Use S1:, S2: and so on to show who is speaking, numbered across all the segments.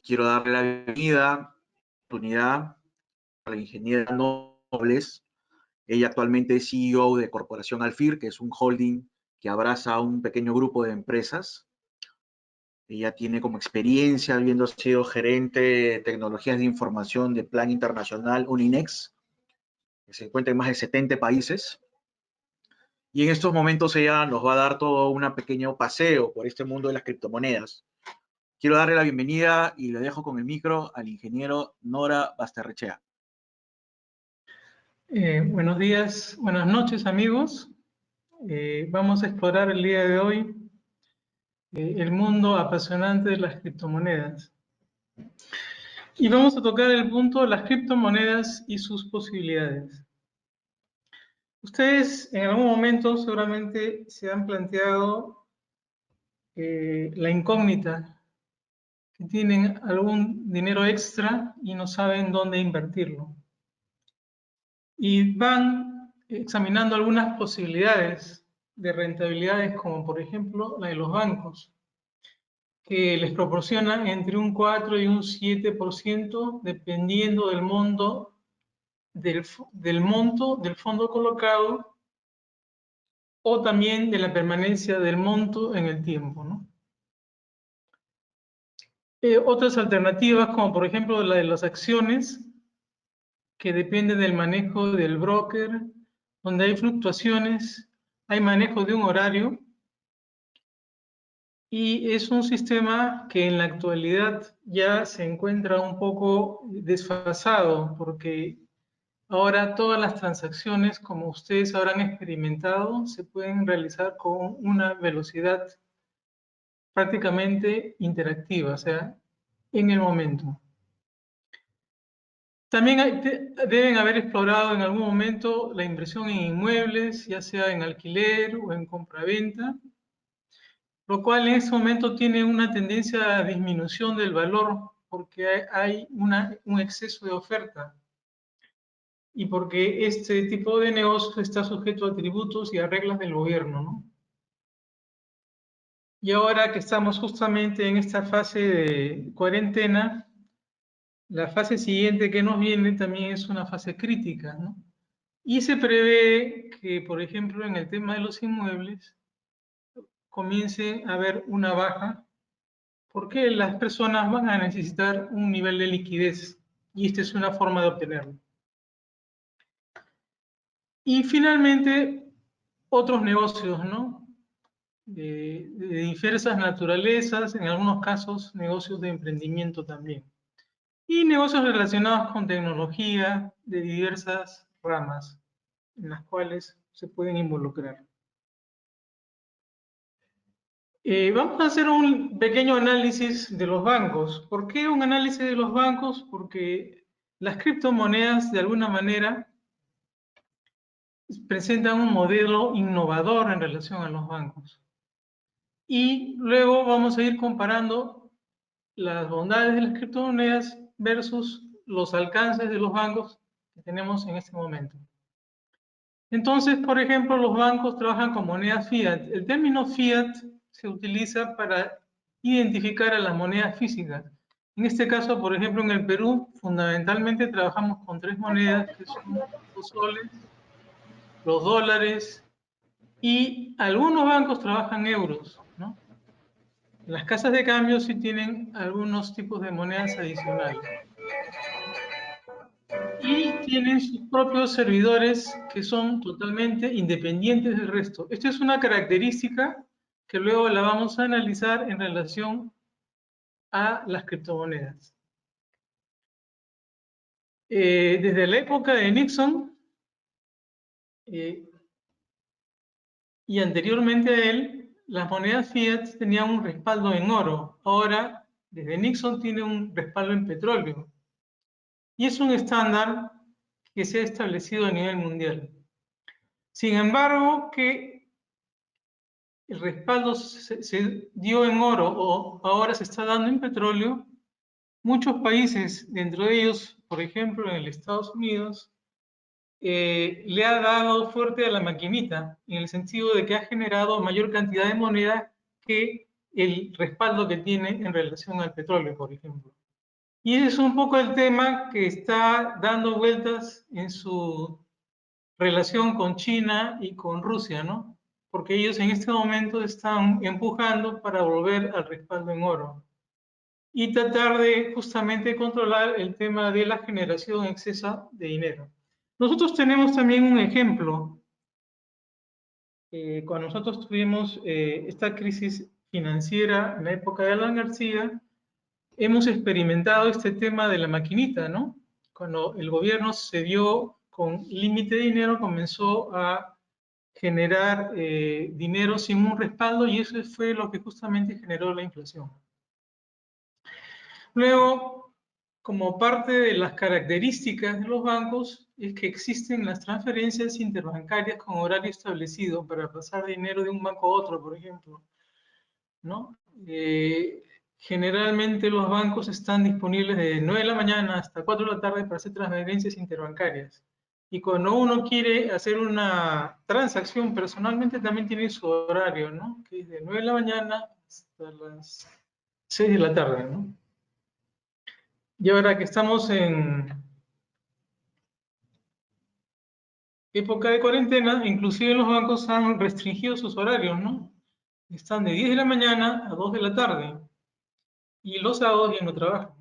S1: Quiero darle la bienvenida, oportunidad a la ingeniera Nobles. Ella actualmente es CEO de Corporación Alfir, que es un holding que abraza a un pequeño grupo de empresas. Ella tiene como experiencia, habiendo sido gerente de tecnologías de información de Plan Internacional Uninex, que se encuentra en más de 70 países. Y en estos momentos ella nos va a dar todo un pequeño paseo por este mundo de las criptomonedas. Quiero darle la bienvenida y le dejo con el micro al ingeniero Nora Basterrechea.
S2: Buenos días, buenas noches, amigos. Vamos a explorar el día de hoy el mundo apasionante de las criptomonedas. Y vamos a tocar el punto de las criptomonedas y sus posibilidades. Ustedes en algún momento seguramente se han planteado la incógnita, que tienen algún dinero extra y no saben dónde invertirlo. Y van examinando algunas posibilidades de rentabilidades, como por ejemplo la de los bancos, que les proporcionan entre un 4 y un 7% dependiendo del monto del fondo colocado o también de la permanencia del monto en el tiempo, ¿no? Otras alternativas, como por ejemplo la de las acciones, que depende del manejo del broker, donde hay fluctuaciones, hay manejo de un horario, y es un sistema que en la actualidad ya se encuentra un poco desfasado, porque ahora todas las transacciones, como ustedes habrán experimentado, se pueden realizar con una velocidad prácticamente interactiva, o sea, en el momento. También deben haber explorado en algún momento la inversión en inmuebles, ya sea en alquiler o en compraventa, lo cual en este momento tiene una tendencia a disminución del valor porque hay un exceso de oferta y porque este tipo de negocio está sujeto a tributos y a reglas del gobierno, ¿no? Y ahora que estamos justamente en esta fase de cuarentena, la fase siguiente que nos viene también es una fase crítica, ¿no? Y se prevé que, por ejemplo, en el tema de los inmuebles, comience a haber una baja porque las personas van a necesitar un nivel de liquidez y esta es una forma de obtenerlo. Y finalmente, otros negocios, ¿no? De diversas naturalezas, en algunos casos negocios de emprendimiento también. Y negocios relacionados con tecnología de diversas ramas en las cuales se pueden involucrar. Vamos a hacer un pequeño análisis de los bancos. ¿Por qué un análisis de los bancos? Porque las criptomonedas, de alguna manera, presentan un modelo innovador en relación a los bancos. Y luego vamos a ir comparando las bondades de las criptomonedas versus los alcances de los bancos que tenemos en este momento. Entonces, por ejemplo, los bancos trabajan con monedas fiat. El término fiat se utiliza para identificar a las monedas físicas. En este caso, por ejemplo, en el Perú, fundamentalmente trabajamos con tres monedas que son los soles, los dólares y algunos bancos trabajan euros, ¿no? Las casas de cambio sí tienen algunos tipos de monedas adicionales. Y tienen sus propios servidores que son totalmente independientes del resto. Esta es una característica que luego la vamos a analizar en relación a las criptomonedas. Desde la época de Nixon y anteriormente a él, las monedas fiat tenían un respaldo en oro. Ahora, desde Nixon tiene un respaldo en petróleo. Y es un estándar que se ha establecido a nivel mundial. Sin embargo, que el respaldo se dio en oro o ahora se está dando en petróleo, muchos países, dentro de ellos, por ejemplo, en los Estados Unidos, le ha dado fuerte a la maquinita, en el sentido de que ha generado mayor cantidad de moneda que el respaldo que tiene en relación al petróleo, por ejemplo. Y ese es un poco el tema que está dando vueltas en su relación con China y con Rusia, ¿no? Porque ellos en este momento están empujando para volver al respaldo en oro y tratar de justamente controlar el tema de la generación excesa de dinero. Nosotros tenemos también un ejemplo. Cuando nosotros tuvimos esta crisis financiera en la época de Alan García, hemos experimentado este tema de la maquinita, ¿no? Cuando el gobierno se vio con límite de dinero, comenzó a generar dinero sin un respaldo y eso fue lo que justamente generó la inflación. Luego, como parte de las características de los bancos, es que existen las transferencias interbancarias con horario establecido para pasar dinero de un banco a otro, por ejemplo, ¿no? Generalmente los bancos están disponibles de 9 de la mañana hasta 4 de la tarde para hacer transferencias interbancarias. Y cuando uno quiere hacer una transacción personalmente también tiene su horario, ¿no? Que es de 9 de la mañana hasta las 6 de la tarde, ¿no? Y ahora que estamos en época de cuarentena, inclusive los bancos han restringido sus horarios, ¿no? Están de 10 de la mañana a 2 de la tarde y los sábados ya no trabajan.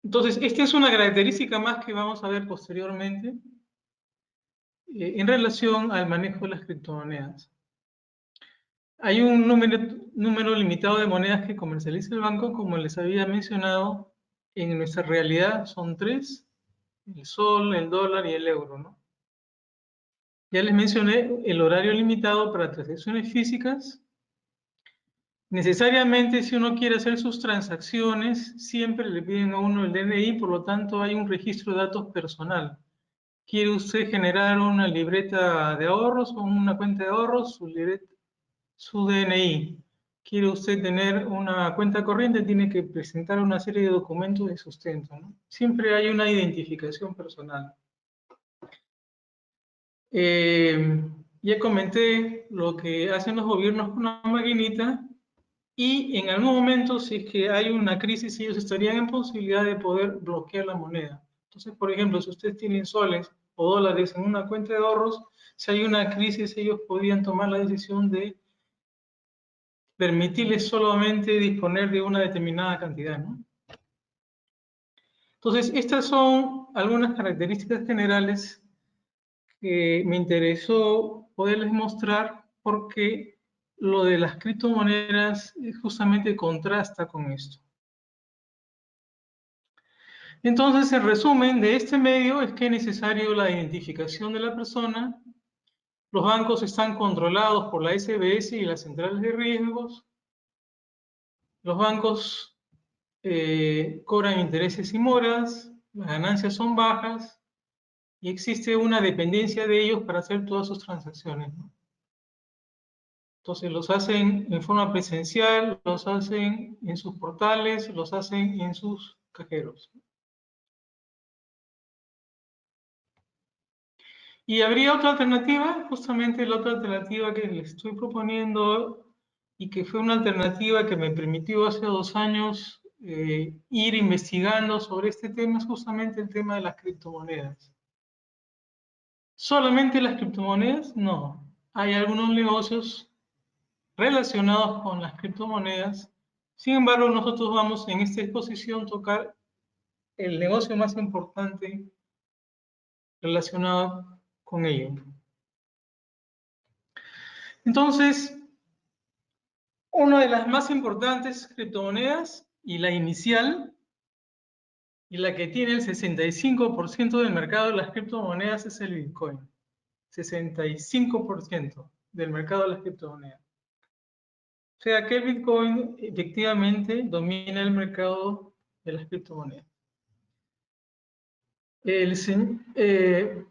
S2: Entonces, esta es una característica más que vamos a ver posteriormente en relación al manejo de las criptomonedas. Hay un número limitado de monedas que comercializa el banco, como les había mencionado, en nuestra realidad son 3, el sol, el dólar y el euro, ¿no? Ya les mencioné el horario limitado para transacciones físicas. Necesariamente, si uno quiere hacer sus transacciones, siempre le piden a uno el DNI, por lo tanto hay un registro de datos personal. ¿Quiere usted generar una libreta de ahorros o una cuenta de ahorros? Su DNI. ¿Quiere usted tener una cuenta corriente? Tiene que presentar una serie de documentos de sustento, ¿no? Siempre hay una identificación personal. Ya comenté lo que hacen los gobiernos con una maquinita y en algún momento, si es que hay una crisis, ellos estarían en posibilidad de poder bloquear la moneda. Entonces, por ejemplo, si ustedes tienen soles o dólares en una cuenta de ahorros, si hay una crisis, ellos podrían tomar la decisión de permitirles solamente disponer de una determinada cantidad, ¿no? Entonces, estas son algunas características generales que me interesó poderles mostrar porque lo de las criptomonedas justamente contrasta con esto. Entonces, el resumen de este medio es que es necesario la identificación de la persona, los bancos están controlados por la SBS y las centrales de riesgos, los bancos cobran intereses y moras, las ganancias son bajas y existe una dependencia de ellos para hacer todas sus transacciones, ¿no? Entonces los hacen en forma presencial, los hacen en sus portales, los hacen en sus cajeros. Y habría otra alternativa, justamente la otra alternativa que les estoy proponiendo y que fue una alternativa que me permitió hace 2 años ir investigando sobre este tema, es justamente el tema de las criptomonedas. ¿Solamente las criptomonedas? No. Hay algunos negocios relacionados con las criptomonedas. Sin embargo, nosotros vamos en esta exposición a tocar el negocio más importante relacionado con ello. Entonces, una de las más importantes criptomonedas y la inicial y la que tiene el 65% del mercado de las criptomonedas es el Bitcoin. 65% del mercado de las criptomonedas. O sea que el Bitcoin efectivamente domina el mercado de las criptomonedas.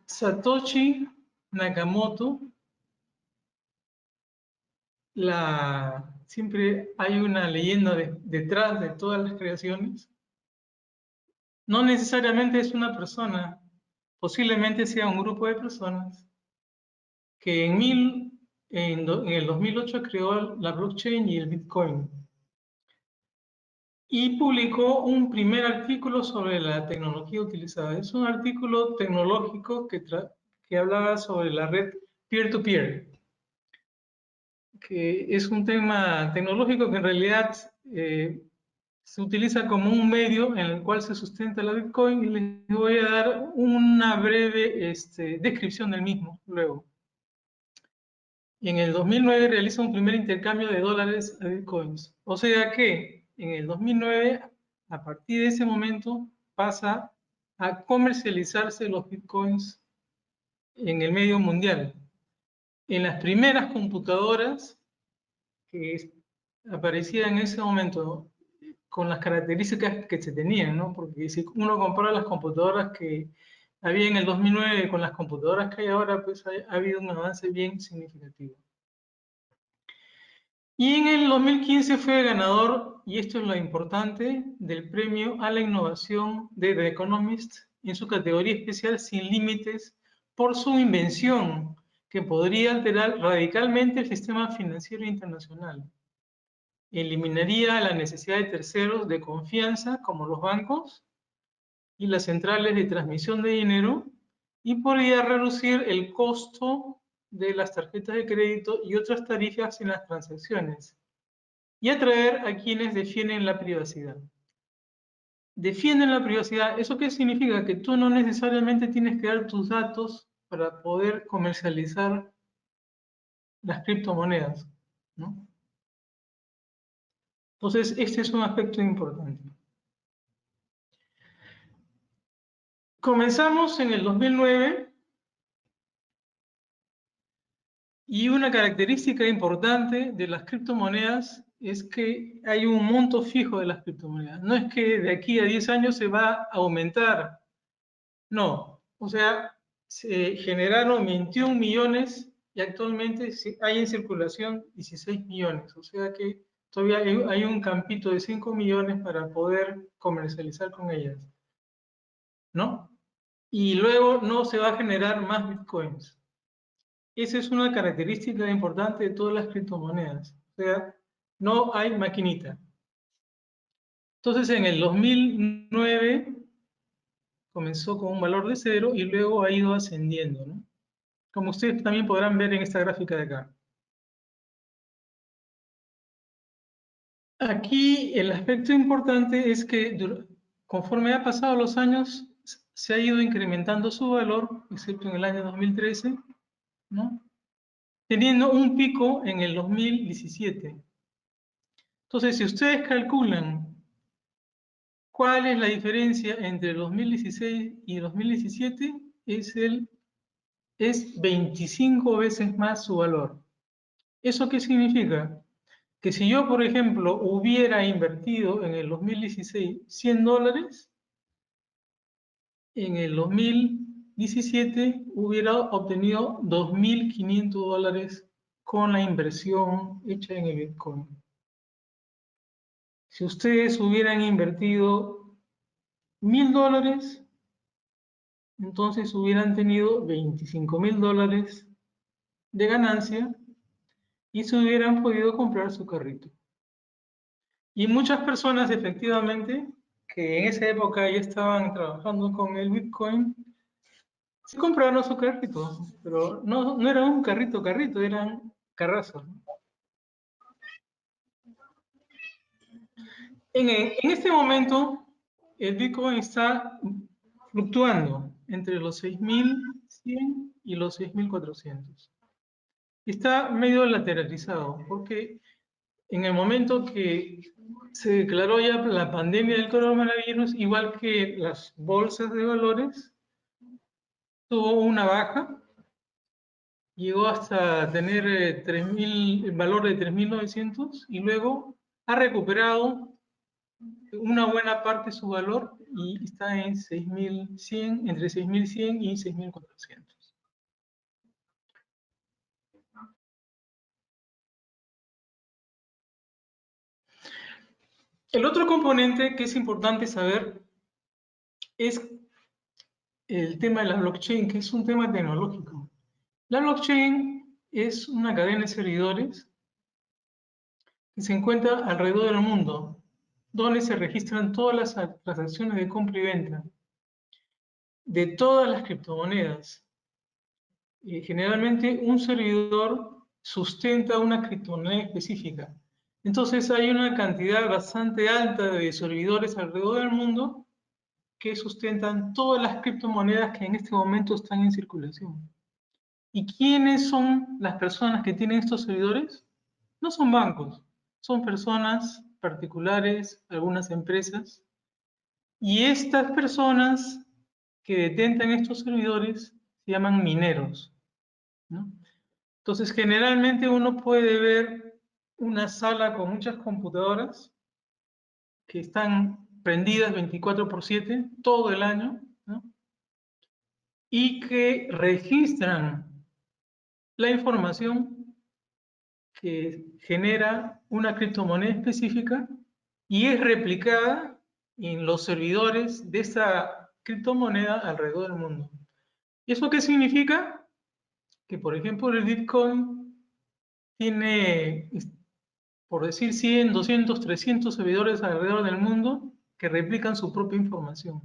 S2: Satoshi Nakamoto, siempre hay una leyenda detrás de todas las creaciones. No necesariamente es una persona, posiblemente sea un grupo de personas que en el 2008 creó la blockchain y el Bitcoin. y publicó un primer artículo sobre la tecnología utilizada. Es un artículo tecnológico que hablaba sobre la red peer-to-peer, que es un tema tecnológico que en realidad se utiliza como un medio en el cual se sustenta la Bitcoin, y les voy a dar una breve descripción del mismo luego. En el 2009 realiza un primer intercambio de dólares a Bitcoins. O sea que en el 2009, a partir de ese momento, pasa a comercializarse los Bitcoins en el medio mundial. En las primeras computadoras que aparecían en ese momento, con las características que se tenían, ¿no? Porque si uno compara las computadoras que había en el 2009 con las computadoras que hay ahora, pues ha habido un avance bien significativo. Y en el 2015 fue ganador, y esto es lo importante, del premio a la innovación de The Economist en su categoría especial Sin Límites, por su invención que podría alterar radicalmente el sistema financiero internacional. Eliminaría la necesidad de terceros de confianza como los bancos y las centrales de transmisión de dinero, y podría reducir el costo de las tarjetas de crédito y otras tarifas en las transacciones, y atraer a quienes defienden la privacidad. Defienden la privacidad, ¿eso qué significa? Que tú no necesariamente tienes que dar tus datos para poder comercializar las criptomonedas, ¿no? Entonces, este es un aspecto importante. Comenzamos en el 2009 y una característica importante de las criptomonedas es que hay un monto fijo de las criptomonedas. No es que de aquí a 10 años se va a aumentar. No. O sea, se generaron 21 millones y actualmente hay en circulación 16 millones. O sea que todavía hay un campito de 5 millones para poder comercializar con ellas, ¿no? Y luego no se va a generar más bitcoins. Esa es una característica importante de todas las criptomonedas. O sea, no hay maquinita. Entonces, en el 2009 comenzó con un valor de 0 y luego ha ido ascendiendo, ¿no? Como ustedes también podrán ver en esta gráfica de acá. Aquí el aspecto importante es que conforme ha pasado los años, se ha ido incrementando su valor, excepto en el año 2013, ¿no? Teniendo un pico en el 2017. Entonces, si ustedes calculan cuál es la diferencia entre el 2016 y el 2017, es 25 veces más su valor. ¿Eso qué significa? Que si yo, por ejemplo, hubiera invertido en el 2016 $100, en el 2017 hubiera obtenido $2.500 con la inversión hecha en el Bitcoin. Si ustedes hubieran invertido $1.000, entonces hubieran tenido $25.000 de ganancia y se hubieran podido comprar su carrito. Y muchas personas, efectivamente, que en esa época ya estaban trabajando con el Bitcoin, se compraron su carrito, pero no era un carrito, eran carrazos, ¿no? En este momento, el Bitcoin está fluctuando entre los 6.100 y los 6.400. Está medio lateralizado, porque en el momento que se declaró ya la pandemia del coronavirus, igual que las bolsas de valores, tuvo una baja, llegó hasta tener el valor de 3.900 y luego ha recuperado una buena parte de su valor y está en 6.100, entre 6.100 y 6.400. El otro componente que es importante saber es el tema de la blockchain, que es un tema tecnológico. La blockchain es una cadena de servidores que se encuentra alrededor del mundo, donde se registran todas las transacciones de compra y venta de todas las criptomonedas. Generalmente un servidor sustenta una criptomoneda específica. Entonces hay una cantidad bastante alta de servidores alrededor del mundo que sustentan todas las criptomonedas que en este momento están en circulación. ¿Y quiénes son las personas que tienen estos servidores? No son bancos, son personas particulares, algunas empresas, y estas personas que detentan estos servidores se llaman mineros, ¿no? Entonces, generalmente uno puede ver una sala con muchas computadoras que están prendidas 24/7 todo el año, ¿no? Y que registran la información que genera una criptomoneda específica y es replicada en los servidores de esa criptomoneda alrededor del mundo. ¿Y eso qué significa? Que, por ejemplo, el Bitcoin tiene, por decir 100, 200, 300 servidores alrededor del mundo que replican su propia información.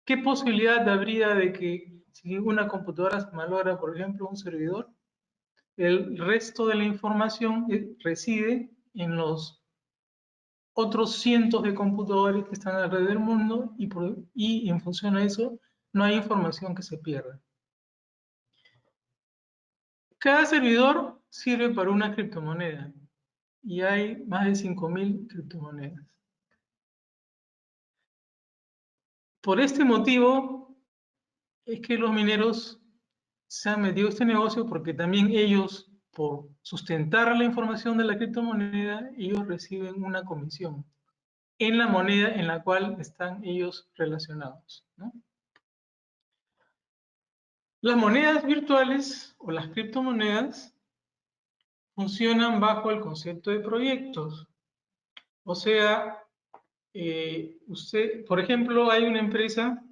S2: ¿Qué posibilidad habría de que si una computadora se malogra, por ejemplo, un servidor, el resto de la información reside en los otros cientos de computadores que están alrededor del mundo y en función a eso no hay información que se pierda? Cada servidor sirve para una criptomoneda y hay más de 5.000 criptomonedas. Por este motivo es que los mineros se han metido a este negocio, porque también ellos, por sustentar la información de la criptomoneda, ellos reciben una comisión en la moneda en la cual están ellos relacionados, ¿no? Las monedas virtuales o las criptomonedas funcionan bajo el concepto de proyectos. O sea, usted, por ejemplo, hay una empresa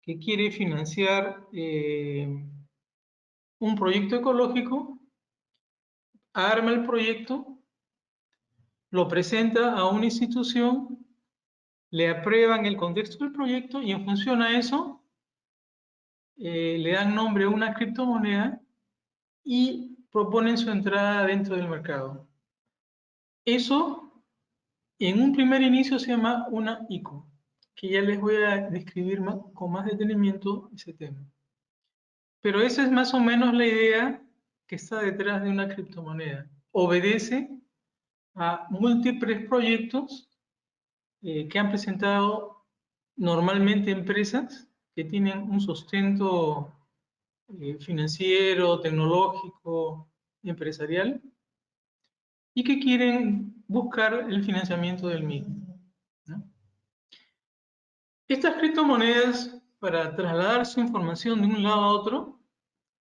S2: que quiere financiar un proyecto ecológico, arma el proyecto, lo presenta a una institución, le aprueban el contexto del proyecto y en función a eso le dan nombre a una criptomoneda y proponen su entrada dentro del mercado. Eso en un primer inicio se llama una ICO, que ya les voy a describir con más detenimiento ese tema. Pero esa es más o menos la idea que está detrás de una criptomoneda. Obedece a múltiples proyectos que han presentado normalmente empresas que tienen un sustento financiero, tecnológico, empresarial, y que quieren buscar el financiamiento del mismo, ¿no? Estas criptomonedas, para trasladar su información de un lado a otro,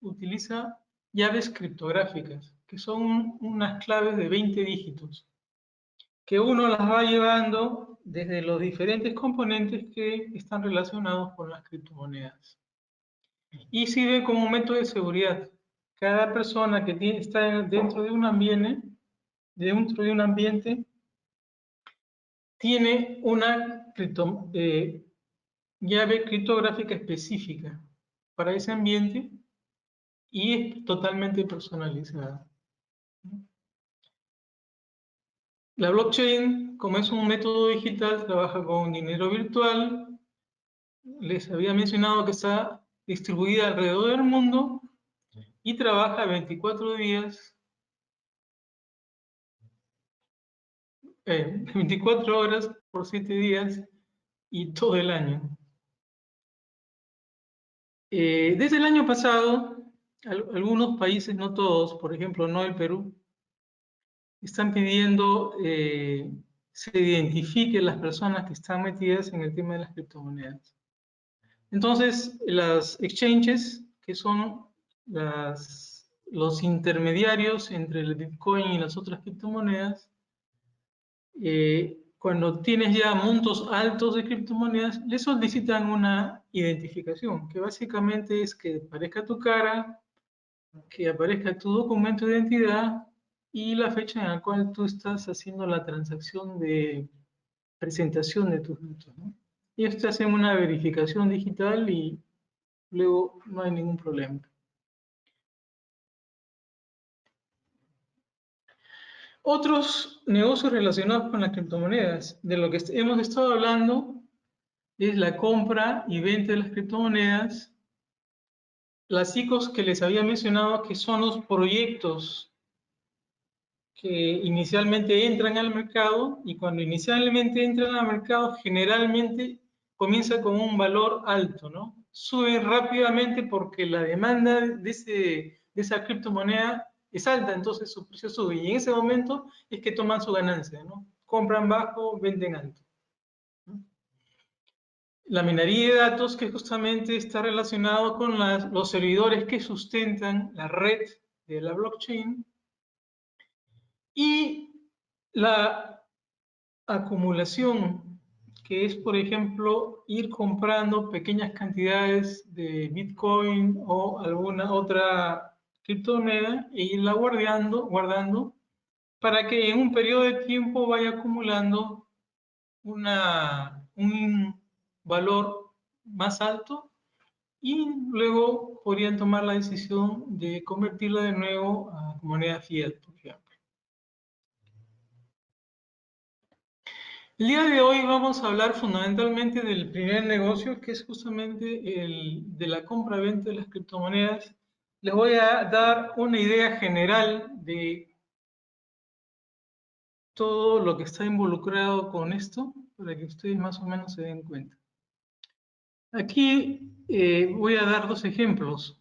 S2: utiliza llaves criptográficas, que son unas claves de 20 dígitos, que uno las va llevando desde los diferentes componentes que están relacionados con las criptomonedas. Y sirve como método de seguridad. Cada persona que está dentro de un ambiente, tiene una llave criptográfica específica para ese ambiente y es totalmente personalizada. La blockchain, como es un método digital, trabaja con dinero virtual. Les había mencionado que está distribuida alrededor del mundo y trabaja 24 días, 24 horas por 7 días y todo el año. Desde el año pasado, algunos países, no todos, por ejemplo, no el Perú, están pidiendo se identifiquen las personas que están metidas en el tema de las criptomonedas. Entonces, las exchanges, que son los intermediarios entre el Bitcoin y las otras criptomonedas, cuando tienes ya montos altos de criptomonedas, le solicitan una identificación, que básicamente es que aparezca tu cara, que aparezca tu documento de identidad y la fecha en la cual tú estás haciendo la transacción de presentación de tus datos, ¿no? Y esto hacen una verificación digital y luego no hay ningún problema. Otros negocios relacionados con las criptomonedas, de lo que hemos estado hablando, es la compra y venta de las criptomonedas, las ICOs que les había mencionado, que son los proyectos que inicialmente entran al mercado, y cuando inicialmente entran al mercado generalmente comienza con un valor alto, ¿no? Sube rápidamente porque la demanda de esa criptomoneda es alta, entonces su precio sube, y en ese momento es que toman su ganancia, ¿no? Compran bajo, venden alto, ¿no? La minería de datos, que justamente está relacionado con los servidores que sustentan la red de la blockchain, y la acumulación, que es, por ejemplo, ir comprando pequeñas cantidades de Bitcoin o alguna otra criptomoneda e irla guardando para que en un periodo de tiempo vaya acumulando un valor más alto, y luego podrían tomar la decisión de convertirla de nuevo a moneda fiat, por ejemplo. El día de hoy vamos a hablar fundamentalmente del primer negocio, que es justamente el de la compra-venta de las criptomonedas. Les voy a dar una idea general de todo lo que está involucrado con esto, para que ustedes más o menos se den cuenta. Aquí voy a dar dos ejemplos,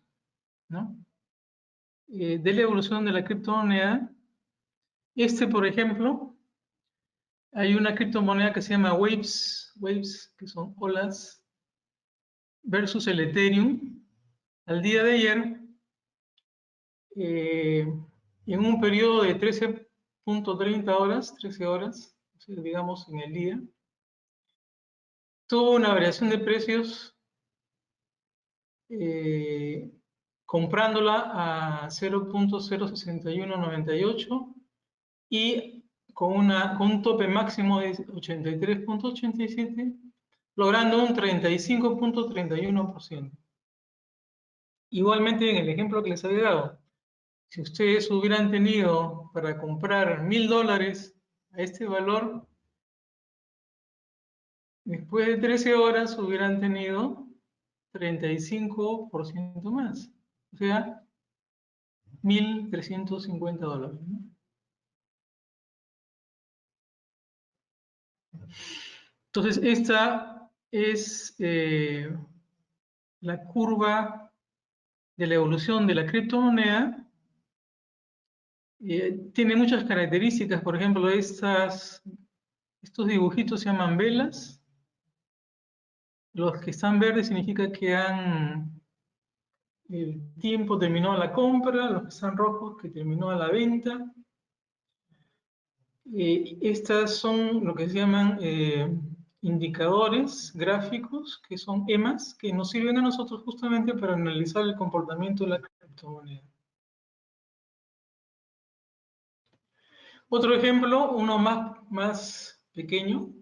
S2: ¿no? De la evolución de la criptomoneda. Por ejemplo, hay una criptomoneda que se llama Waves, que son olas, versus el Ethereum. Al día de ayer, en un periodo de 13.30 horas, 13 horas, o sea, digamos en el día, tuvo una variación de precios comprándola a 0.06198 y con un tope máximo de 83.87, logrando un 35.31%. Igualmente en el ejemplo que les había dado, si ustedes hubieran tenido para comprar $1000 a este valor, después de 13 horas hubieran tenido 35% más, o sea, $1350, ¿no? Entonces, esta es la curva de la evolución de la criptomoneda. Tiene muchas características, por ejemplo, estos dibujitos se llaman velas. Los que están verdes significa que el tiempo terminó a la compra, los que están rojos que terminó a la venta. Estas son lo que se llaman indicadores gráficos, que son EMAs, que nos sirven a nosotros justamente para analizar el comportamiento de la criptomoneda. Otro ejemplo, uno más pequeño,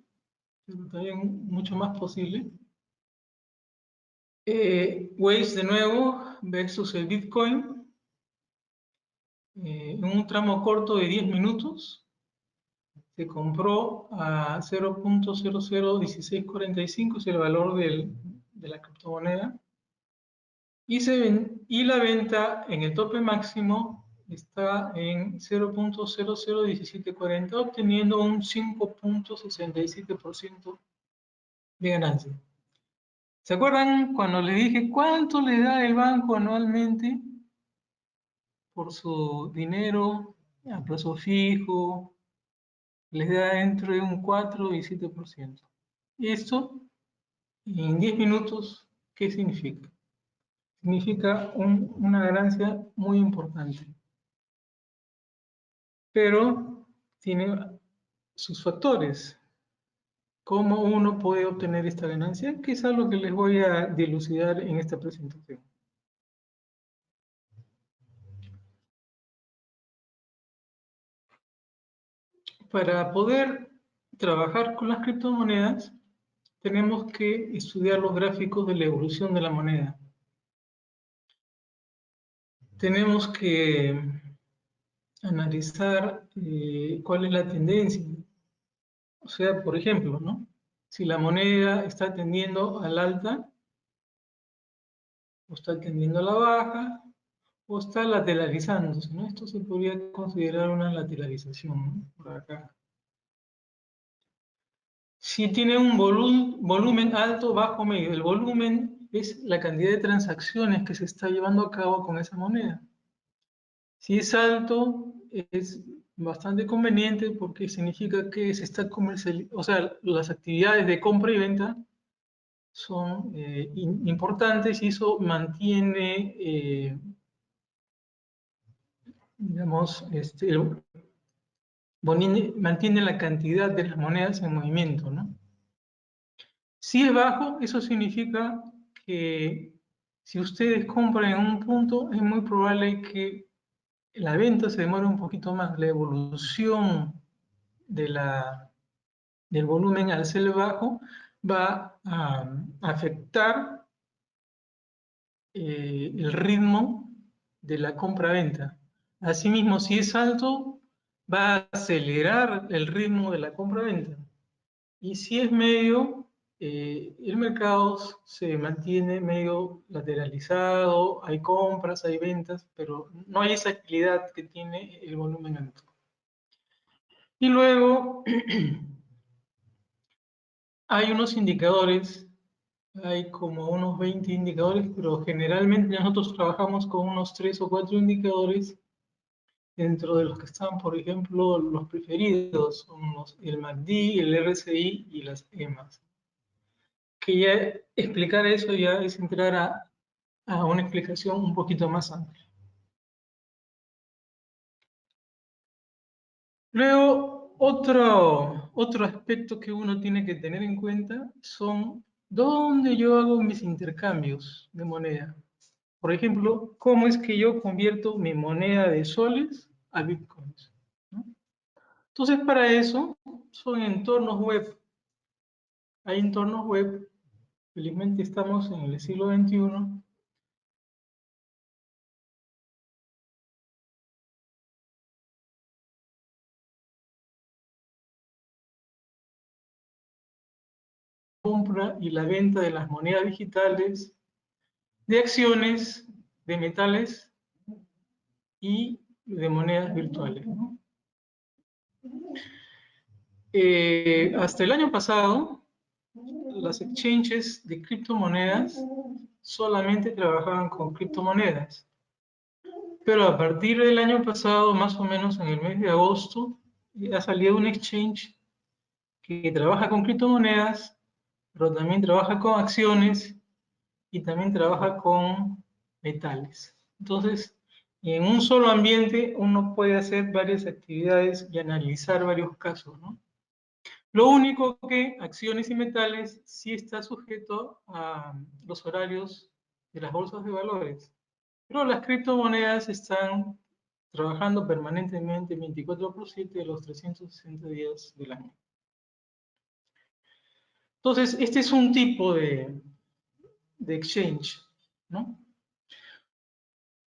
S2: pero también mucho más posible. Waves de nuevo versus el Bitcoin. En un tramo corto de 10 minutos se compró a 0.001645, es el valor de la criptomoneda, y la venta en el tope máximo está en 0.001740, obteniendo un 5.67% de ganancia. ¿Se acuerdan cuando les dije cuánto le da el banco anualmente por su dinero a plazo fijo? Les da entre un 4 y 7%. Esto, en 10 minutos, ¿qué significa? Significa una ganancia muy importante. Pero tiene sus factores. ¿Cómo uno puede obtener esta ganancia? Que es algo que les voy a dilucidar en esta presentación. Para poder trabajar con las criptomonedas, tenemos que estudiar los gráficos de la evolución de la moneda. Tenemos que analizar cuál es la tendencia. O sea, por ejemplo, ¿no? Si la moneda está tendiendo al alta, o está tendiendo a la baja, o está lateralizándose, ¿no? Esto se podría considerar una lateralización, ¿no? Por acá. Si tiene un volumen alto, bajo, medio. El volumen es la cantidad de transacciones que se está llevando a cabo con esa moneda. Si es alto, es bastante conveniente porque significa que se está comercializando, o sea, las actividades de compra y venta son importantes y eso mantiene, digamos, mantiene la cantidad de las monedas en movimiento, ¿no? Si es bajo, eso significa que si ustedes compran en un punto, es muy probable que la venta se demore un poquito más. La evolución del volumen al ser bajo va a afectar el ritmo de la compra-venta. Asimismo, si es alto, va a acelerar el ritmo de la compra-venta. Y si es medio, el mercado se mantiene medio lateralizado, hay compras, hay ventas, pero no hay esa agilidad que tiene el volumen alto. Y luego hay unos indicadores, hay como unos 20 indicadores, pero generalmente nosotros trabajamos con unos 3 o 4 indicadores, dentro de los que están, por ejemplo, los preferidos, son el MACD, el RSI y las EMAs. Que ya explicar eso ya es entrar a una explicación un poquito más amplia. Luego, otro aspecto que uno tiene que tener en cuenta son dónde yo hago mis intercambios de moneda. Por ejemplo, cómo es que yo convierto mi moneda de soles a bitcoins, ¿no? Entonces, para eso son entornos web. Hay entornos web, felizmente estamos en el siglo XXI, compra y la venta de las monedas digitales, de acciones, de metales y de monedas virtuales, ¿no? Hasta el año pasado, las exchanges de criptomonedas solamente trabajaban con criptomonedas. Pero a partir del año pasado, más o menos en el mes de agosto, ha salido un exchange que trabaja con criptomonedas, pero también trabaja con acciones y también trabaja con metales. Entonces, en un solo ambiente uno puede hacer varias actividades y analizar varios casos, ¿no? Lo único que acciones y metales sí está sujeto a los horarios de las bolsas de valores. Pero las criptomonedas están trabajando permanentemente 24/7 de los 360 días del año. Entonces, este es un tipo de exchange, ¿no?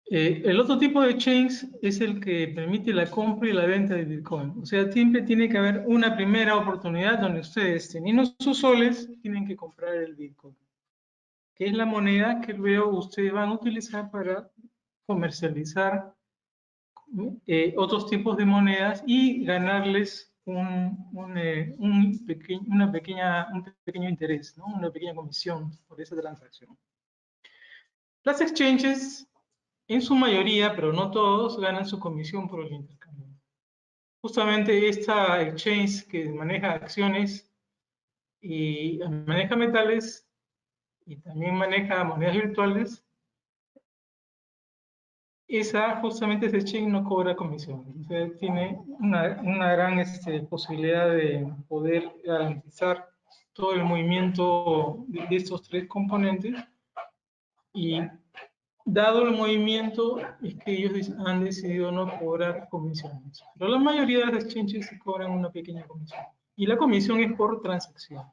S2: El otro tipo de exchange es el que permite la compra y la venta de Bitcoin. O sea, siempre tiene que haber una primera oportunidad donde ustedes, teniendo sus soles, tienen que comprar el Bitcoin, que es la moneda que luego ustedes van a utilizar para comercializar otros tipos de monedas y ganarles un pequeño interés, ¿no? Una pequeña comisión por esa transacción. Las exchanges, en su mayoría, pero no todos, ganan su comisión por el intercambio. Justamente esta exchange que maneja acciones y maneja metales y también maneja monedas virtuales, justamente ese exchange no cobra comisión. O sea, tiene una gran posibilidad de poder garantizar todo el movimiento de estos tres componentes y dado el movimiento, es que ellos han decidido no cobrar comisiones. Pero la mayoría de las exchanges sí cobran una pequeña comisión. y la comisión es por transacción.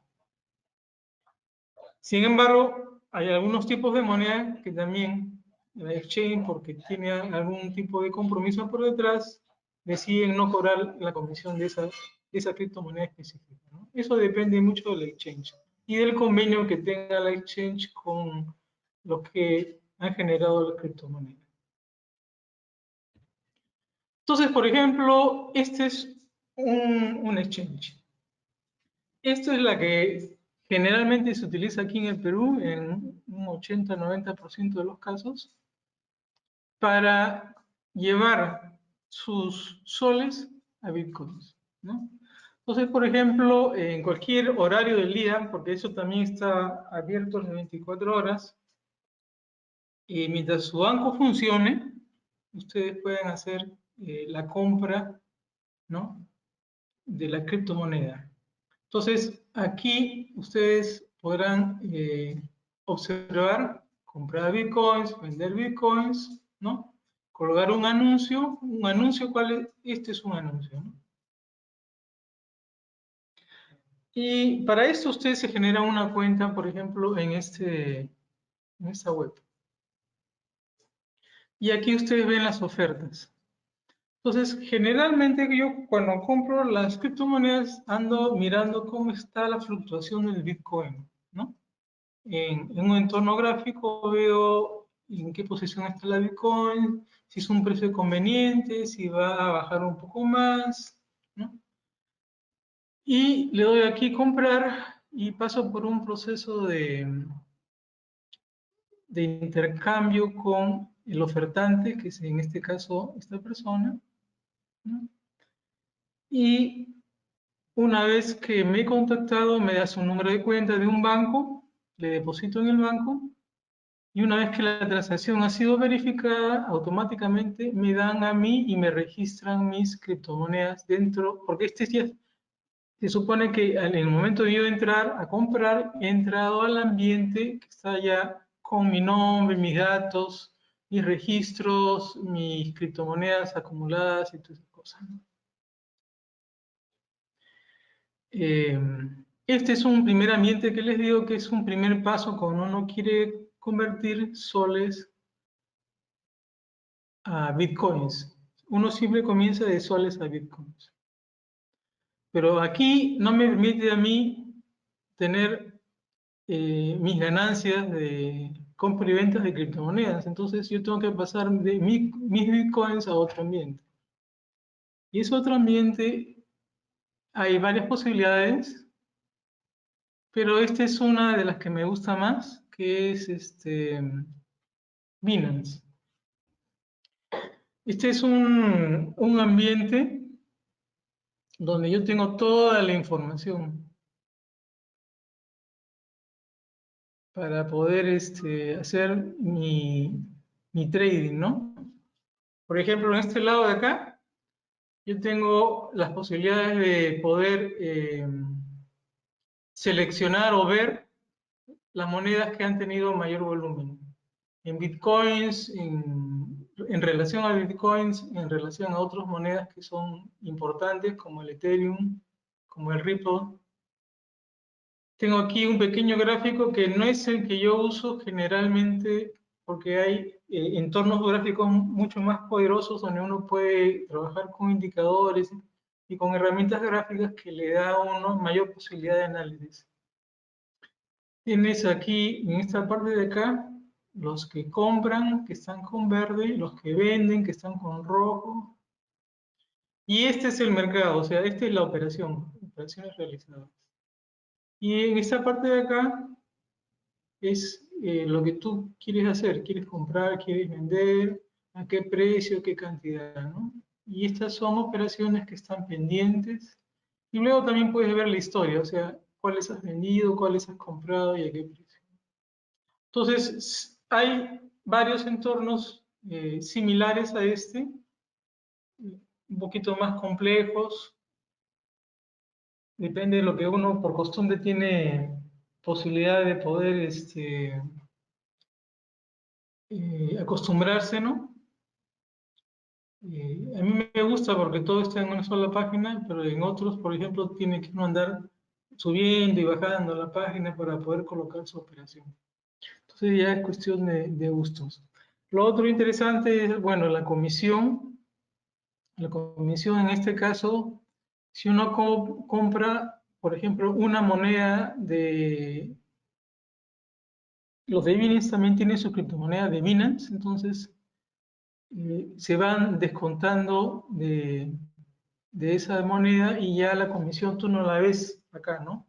S2: Sin embargo, hay algunos tipos de moneda que también la exchange, porque tiene algún tipo de compromiso por detrás, deciden no cobrar la comisión de esa criptomoneda específica, ¿no? Eso depende mucho de la exchange y del convenio que tenga la exchange con los que han generado la criptomoneda. Entonces, por ejemplo, este es un exchange. Esta es la que generalmente se utiliza aquí en el Perú en un 80-90% de los casos para llevar sus soles a bitcoins, ¿no? Entonces, por ejemplo, en cualquier horario del día, porque eso también está abierto las 24 horas, y mientras su banco funcione, ustedes pueden hacer la compra, ¿no?, de la criptomoneda. Entonces, aquí ustedes podrán observar, comprar bitcoins, vender bitcoins, ¿no? Colgar un anuncio. Un anuncio, ¿cuál es? Este es un anuncio, ¿no? Y para esto ustedes se generan una cuenta, por ejemplo, en esta web. Y aquí ustedes ven las ofertas. Entonces, generalmente yo cuando compro las criptomonedas ando mirando cómo está la fluctuación del Bitcoin, ¿no? En un entorno gráfico veo en qué posición está la Bitcoin, si es un precio conveniente, si va a bajar un poco más, ¿no? Y le doy aquí comprar y paso por un proceso de intercambio con el ofertante, que es en este caso esta persona, ¿no? Y una vez que me he contactado, me da su número de cuenta de un banco, le deposito en el banco. Y una vez que la transacción ha sido verificada, automáticamente me dan a mí y me registran mis criptomonedas dentro, porque este ya se supone que en el momento de yo entrar a comprar, he entrado al ambiente que está ya con mi nombre, mis datos, mis registros, mis criptomonedas acumuladas y todas esas cosas, ¿no? Este es un primer ambiente que les digo que es un primer paso cuando uno quiere convertir soles a bitcoins. Uno siempre comienza de soles a bitcoins. Pero aquí no me permite a mí tener mis ganancias de compra y ventas de criptomonedas. Entonces yo tengo que pasar de mis bitcoins a otro ambiente. Y ese otro ambiente hay varias posibilidades, pero esta es una de las que me gusta más, que es Binance. Este es un ambiente donde yo tengo toda la información para poder hacer mi trading, ¿no? Por ejemplo, en este lado de acá, yo tengo las posibilidades de poder seleccionar o ver las monedas que han tenido mayor volumen. En bitcoins, en relación a bitcoins, en relación a otras monedas que son importantes, como el Ethereum, como el Ripple. Tengo aquí un pequeño gráfico que no es el que yo uso generalmente porque hay entornos gráficos mucho más poderosos donde uno puede trabajar con indicadores y con herramientas gráficas que le da a uno mayor posibilidad de análisis. Tienes aquí, en esta parte de acá, los que compran, que están con verde, los que venden, que están con rojo. Y este es el mercado, o sea, esta es la operación, operaciones realizadas. Y en esta parte de acá es lo que tú quieres hacer, quieres comprar, quieres vender, a qué precio, qué cantidad, ¿no? Y estas son operaciones que están pendientes. Y luego también puedes ver la historia, o sea, cuáles has vendido, cuáles has comprado y a qué precio. Entonces, hay varios entornos similares a este, un poquito más complejos, depende de lo que uno por costumbre tiene posibilidad de poder acostumbrarse, ¿no? A mí me gusta porque todo está en una sola página, pero en otros, por ejemplo, tiene que uno andar subiendo y bajando la página para poder colocar su operación. Entonces ya es cuestión de gustos. Lo otro interesante es, bueno, la comisión. La comisión en este caso, si uno compra, por ejemplo, una moneda de... Los de Binance también tienen su criptomoneda de Binance, entonces se van descontando de esa moneda y ya la comisión tú no la ves acá, ¿no?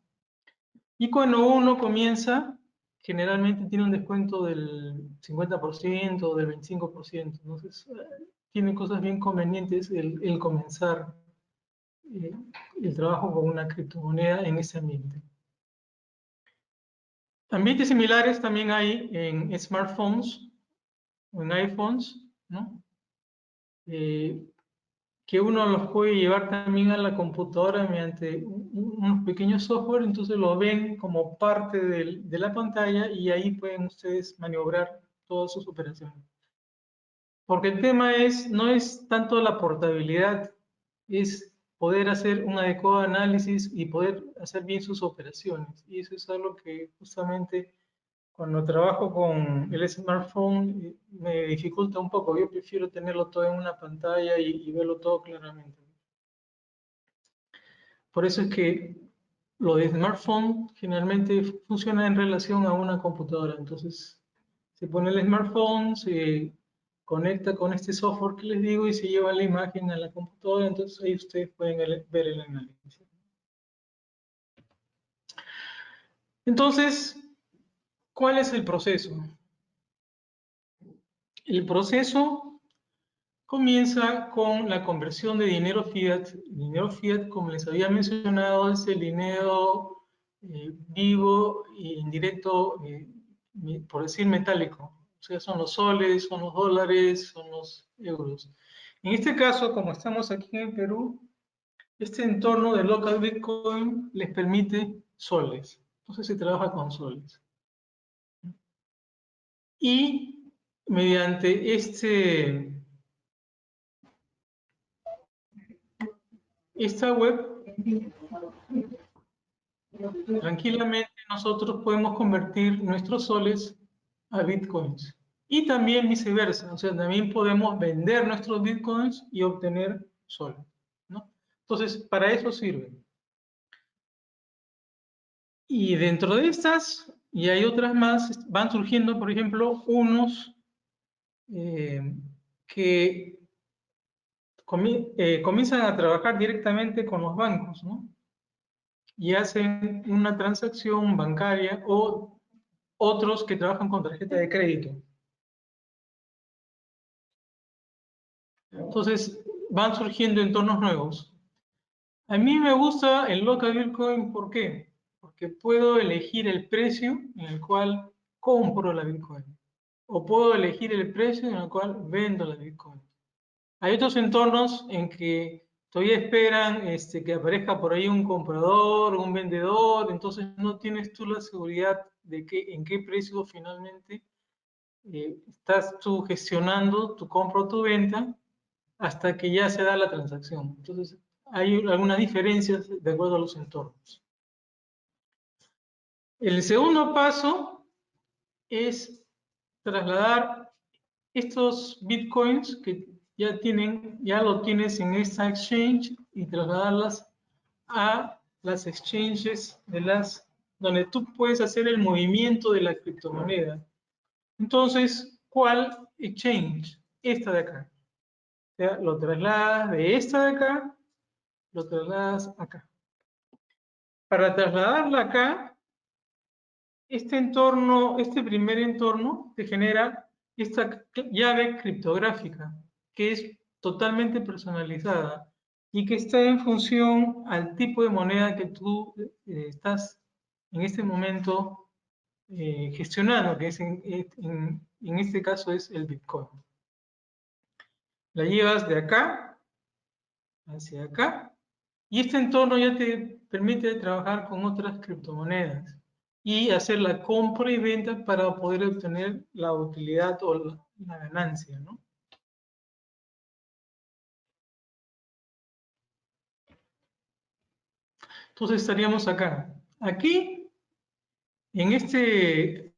S2: Y cuando uno comienza, generalmente tiene un descuento del 50% o del 25%. Entonces, tiene cosas bien convenientes el comenzar eh, el trabajo con una criptomoneda en ese ambiente. Ambientes similares también hay en smartphones o en iPhones, ¿no? Que uno los puede llevar también a la computadora mediante unos pequeños software, entonces lo ven como parte de la pantalla y ahí pueden ustedes maniobrar todas sus operaciones. Porque el tema no es tanto la portabilidad, es poder hacer un adecuado análisis y poder hacer bien sus operaciones. Y eso es algo que justamente cuando trabajo con el smartphone me dificulta un poco. Yo prefiero tenerlo todo en una pantalla y verlo todo claramente. Por eso es que lo de smartphone generalmente funciona en relación a una computadora. Entonces, se pone el smartphone, se conecta con este software que les digo y se lleva la imagen a la computadora. Entonces, ahí ustedes pueden ver el análisis. Entonces, ¿cuál es el proceso? El proceso comienza con la conversión de dinero fiat. Dinero fiat, como les había mencionado, es el dinero vivo e indirecto, por decir metálico. O sea, son los soles, son los dólares, son los euros. En este caso, como estamos aquí en Perú, este entorno de local Bitcoin les permite soles. Entonces se trabaja con soles. Y mediante esta web, tranquilamente nosotros podemos convertir nuestros soles a bitcoins. Y también viceversa, o sea, también podemos vender nuestros bitcoins y obtener soles, ¿no? Entonces, para eso sirve. Y dentro de estas, y hay otras más, van surgiendo, por ejemplo, unos que comienzan a trabajar directamente con los bancos, ¿no? Y hacen una transacción bancaria o otros que trabajan con tarjeta de crédito. Entonces van surgiendo entornos nuevos. A mí me gusta el local Bitcoin, ¿por qué? Porque puedo elegir el precio en el cual compro la Bitcoin. O puedo elegir el precio en el cual vendo la Bitcoin. Hay otros entornos en que todavía esperan que aparezca por ahí un comprador o un vendedor, entonces no tienes tú la seguridad de en qué precio finalmente estás tú gestionando tu compra o tu venta hasta que ya se da la transacción. Entonces, hay algunas diferencias de acuerdo a los entornos. El segundo paso es trasladar estos bitcoins que ya lo tienes en esta exchange y trasladarlas a las exchanges donde tú puedes hacer el movimiento de la criptomoneda. Entonces, ¿cuál exchange? Esta de acá. O sea, lo trasladas de esta de acá, lo trasladas acá. Para trasladarla acá, este primer entorno te genera esta llave criptográfica, que es totalmente personalizada y que está en función al tipo de moneda que tú estás en este momento gestionando, que es en este caso es el Bitcoin. La llevas de acá hacia acá y este entorno ya te permite trabajar con otras criptomonedas y hacer la compra y venta para poder obtener la utilidad o la ganancia, ¿no? Entonces estaríamos acá. Aquí, en este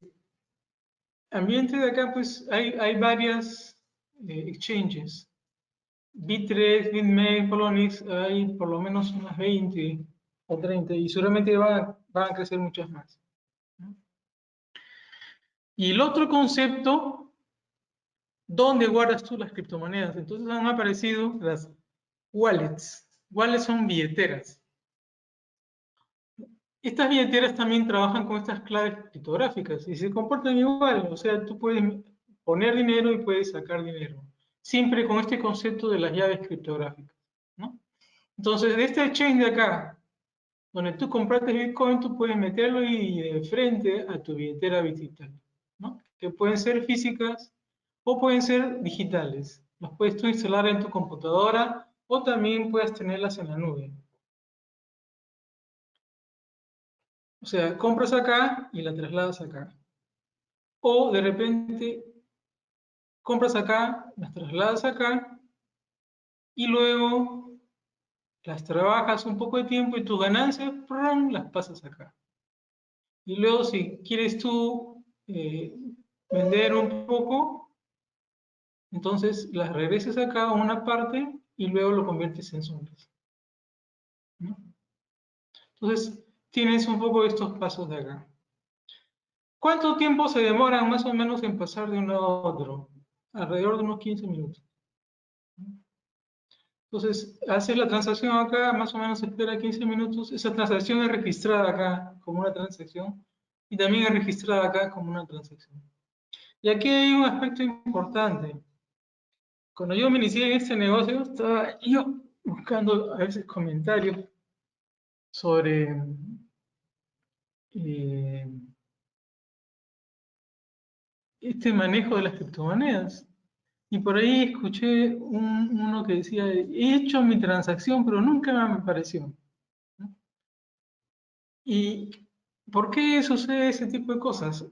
S2: ambiente de acá, pues hay varias exchanges. Bittrex, BitMEX, Polonix, hay por lo menos unas 20 o 30 y seguramente van a crecer muchas más, ¿no? Y el otro concepto, ¿dónde guardas tú las criptomonedas? Entonces han aparecido las wallets. Wallets son billeteras. Estas billeteras también trabajan con estas claves criptográficas y se comportan igual. O sea, tú puedes poner dinero y puedes sacar dinero. Siempre con este concepto de las llaves criptográficas, ¿no? Entonces, de este exchange de acá, donde tú compraste Bitcoin, tú puedes meterlo y de frente a tu billetera digital, ¿no? Que pueden ser físicas o pueden ser digitales. Las puedes tú instalar en tu computadora o también puedes tenerlas en la nube. O sea, compras acá y la trasladas acá. O de repente compras acá, las trasladas acá y luego las trabajas un poco de tiempo y tus ganancias ¡prum!, las pasas acá. Y luego si quieres tú vender un poco, entonces las regresas acá a una parte y luego lo conviertes en sombras, ¿no? Entonces tienes un poco estos pasos de acá. ¿Cuánto tiempo se demoran más o menos en pasar de uno a otro? Alrededor de unos 15 minutos. Entonces, haces la transacción acá, más o menos se espera 15 minutos. Esa transacción es registrada acá como una transacción y también es registrada acá como una transacción. Y aquí hay un aspecto importante. Cuando yo me inicié en este negocio, estaba yo buscando a veces comentarios sobre eh, este manejo de las criptomonedas. Y por ahí escuché uno que decía, he hecho mi transacción, pero nunca me apareció, ¿no? ¿Y por qué sucede ese tipo de cosas?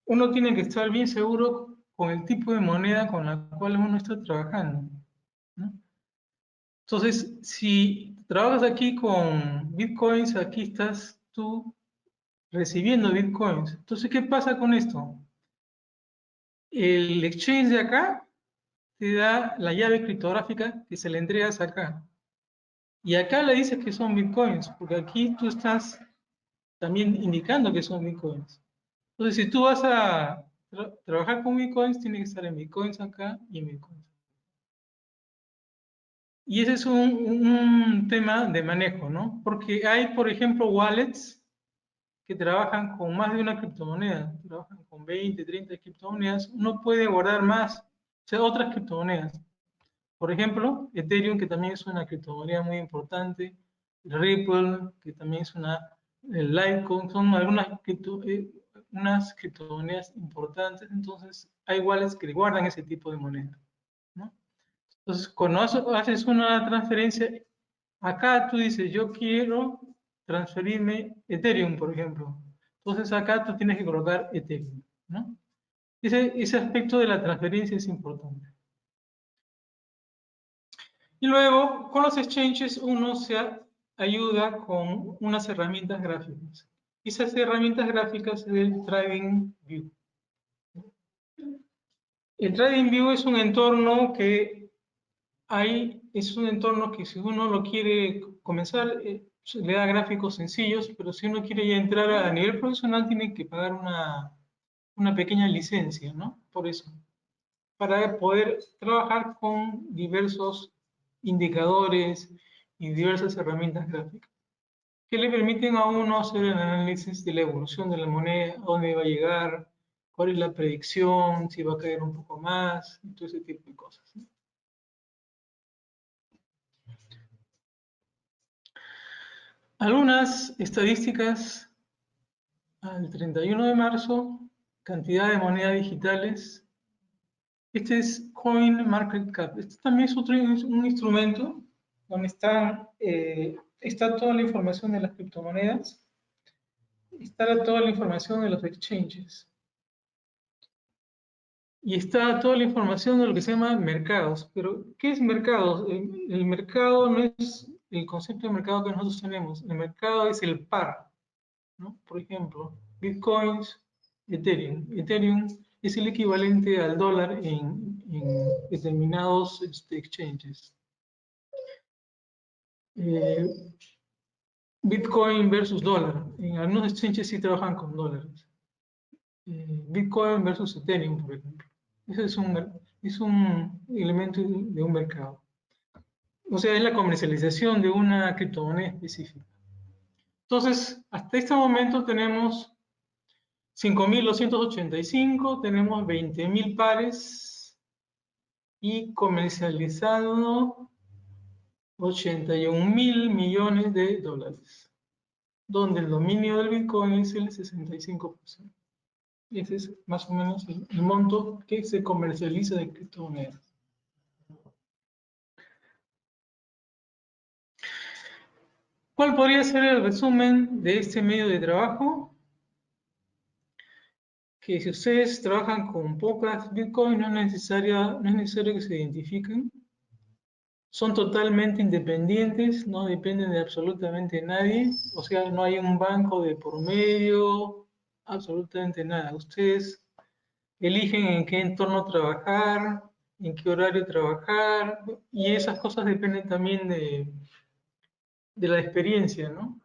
S2: Uno tiene que estar bien seguro con el tipo de moneda con la cual uno está trabajando, ¿no? Entonces, si trabajas aquí con bitcoins, aquí estás tú recibiendo bitcoins. Entonces, ¿qué pasa con esto? El exchange de acá te da la llave criptográfica que se le entregas acá. Y acá le dices que son bitcoins, porque aquí tú estás también indicando que son bitcoins. Entonces, si tú vas a trabajar con bitcoins, tiene que estar en bitcoins acá y en bitcoins. Y ese es un tema de manejo, ¿no? Porque hay, por ejemplo, wallets que trabajan con más de una criptomoneda, trabajan con 20, 30 criptomonedas, uno puede guardar más, o sea, otras criptomonedas. Por ejemplo, Ethereum, que también es una criptomoneda muy importante, Ripple, que también es el Litecoin, son algunas unas criptomonedas importantes, entonces hay wallets que guardan ese tipo de moneda, ¿no? Entonces, cuando haces una transferencia, acá tú dices, yo quiero transferirme Ethereum, por ejemplo. Entonces acá tú tienes que colocar Ethereum, ¿no? Ese aspecto de la transferencia es importante. Y luego, con los exchanges, uno se ayuda con unas herramientas gráficas. Esas herramientas gráficas es el TradingView. El TradingView es un entorno que es un entorno que si uno lo quiere comenzar, le da gráficos sencillos, pero si uno quiere ya entrar a nivel profesional, tiene que pagar una pequeña licencia, ¿no? Por eso, para poder trabajar con diversos indicadores y diversas herramientas gráficas que le permiten a uno hacer el análisis de la evolución de la moneda, a dónde va a llegar, cuál es la predicción, si va a caer un poco más, y todo ese tipo de cosas, ¿no? Algunas estadísticas al 31 de marzo, cantidad de monedas digitales. Este es CoinMarketCap. Este también es un instrumento donde está toda la información de las criptomonedas, está toda la información de los exchanges y está toda la información de lo que se llama mercados. Pero, ¿qué es mercados? El mercado no es el concepto de mercado que nosotros tenemos. El mercado es el par, ¿no? Por ejemplo, Bitcoins, Ethereum. Ethereum es el equivalente al dólar en determinados exchanges. Bitcoin versus dólar. En algunos exchanges sí trabajan con dólares. Bitcoin versus Ethereum, por ejemplo. Eso es un elemento de un mercado. O sea, es la comercialización de una criptomoneda específica. Entonces, hasta este momento tenemos 5.285, tenemos 20.000 pares y comercializado 81.000 millones de dólares, donde el dominio del Bitcoin es el 65%. Ese es más o menos el monto que se comercializa de criptomonedas. ¿Cuál podría ser el resumen de este medio de trabajo? Que si ustedes trabajan con pocas Bitcoin, no es necesario que se identifiquen. Son totalmente independientes, no dependen de absolutamente nadie. O sea, no hay un banco de por medio, absolutamente nada. Ustedes eligen en qué entorno trabajar, en qué horario trabajar, y esas cosas dependen también de la experiencia, ¿no?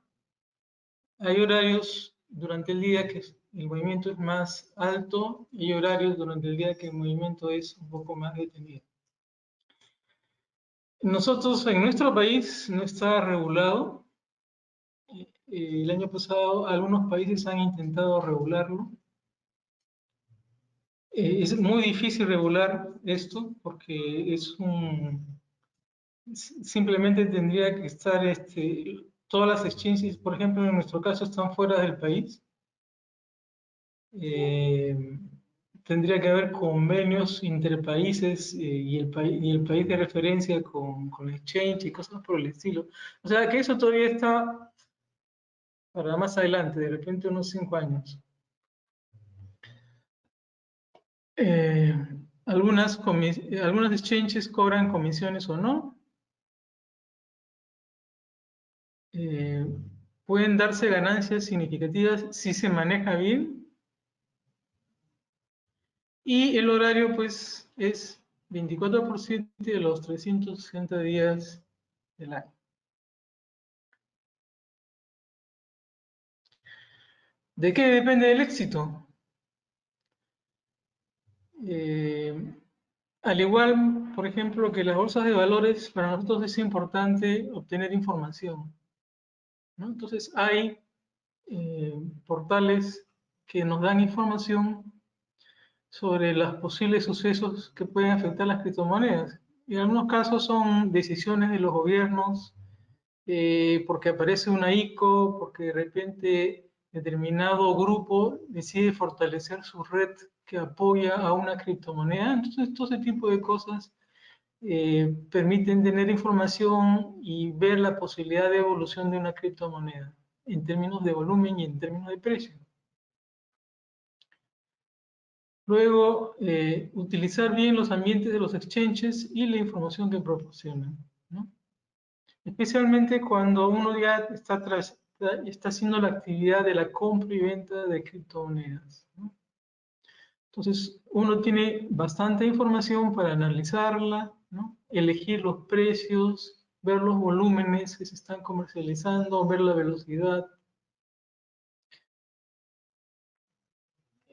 S2: Hay horarios durante el día que el movimiento es más alto y hay horarios durante el día que el movimiento es un poco más detenido. Nosotros, en nuestro país, no está regulado. El año pasado algunos países han intentado regularlo. Es muy difícil regular esto porque simplemente tendría que estar, todas las exchanges, por ejemplo, en nuestro caso, están fuera del país. Tendría que haber convenios interpaíses y el país de referencia con exchange y cosas por el estilo. O sea que eso todavía está para más adelante, de repente unos 5 años. Eh, algunas exchanges cobran comisiones o no. Eh, pueden darse ganancias significativas si se maneja bien. Y el horario, pues, es 24% de los 360 días del año. ¿De qué depende el éxito? Al igual, por ejemplo, que las bolsas de valores, para nosotros es importante obtener información, ¿no? Entonces, hay portales que nos dan información sobre los posibles sucesos que pueden afectar las criptomonedas. En algunos casos son decisiones de los gobiernos, porque aparece una ICO, porque de repente determinado grupo decide fortalecer su red que apoya a una criptomoneda. Entonces, todo ese tipo de cosas permiten tener información y ver la posibilidad de evolución de una criptomoneda en términos de volumen y en términos de precio. Luego, utilizar bien los ambientes de los exchanges y la información que proporcionan, ¿no? Especialmente cuando uno ya está haciendo la actividad de la compra y venta de criptomonedas, ¿no? Entonces, uno tiene bastante información para analizarla, ¿no? Elegir los precios, ver los volúmenes que se están comercializando, ver la velocidad.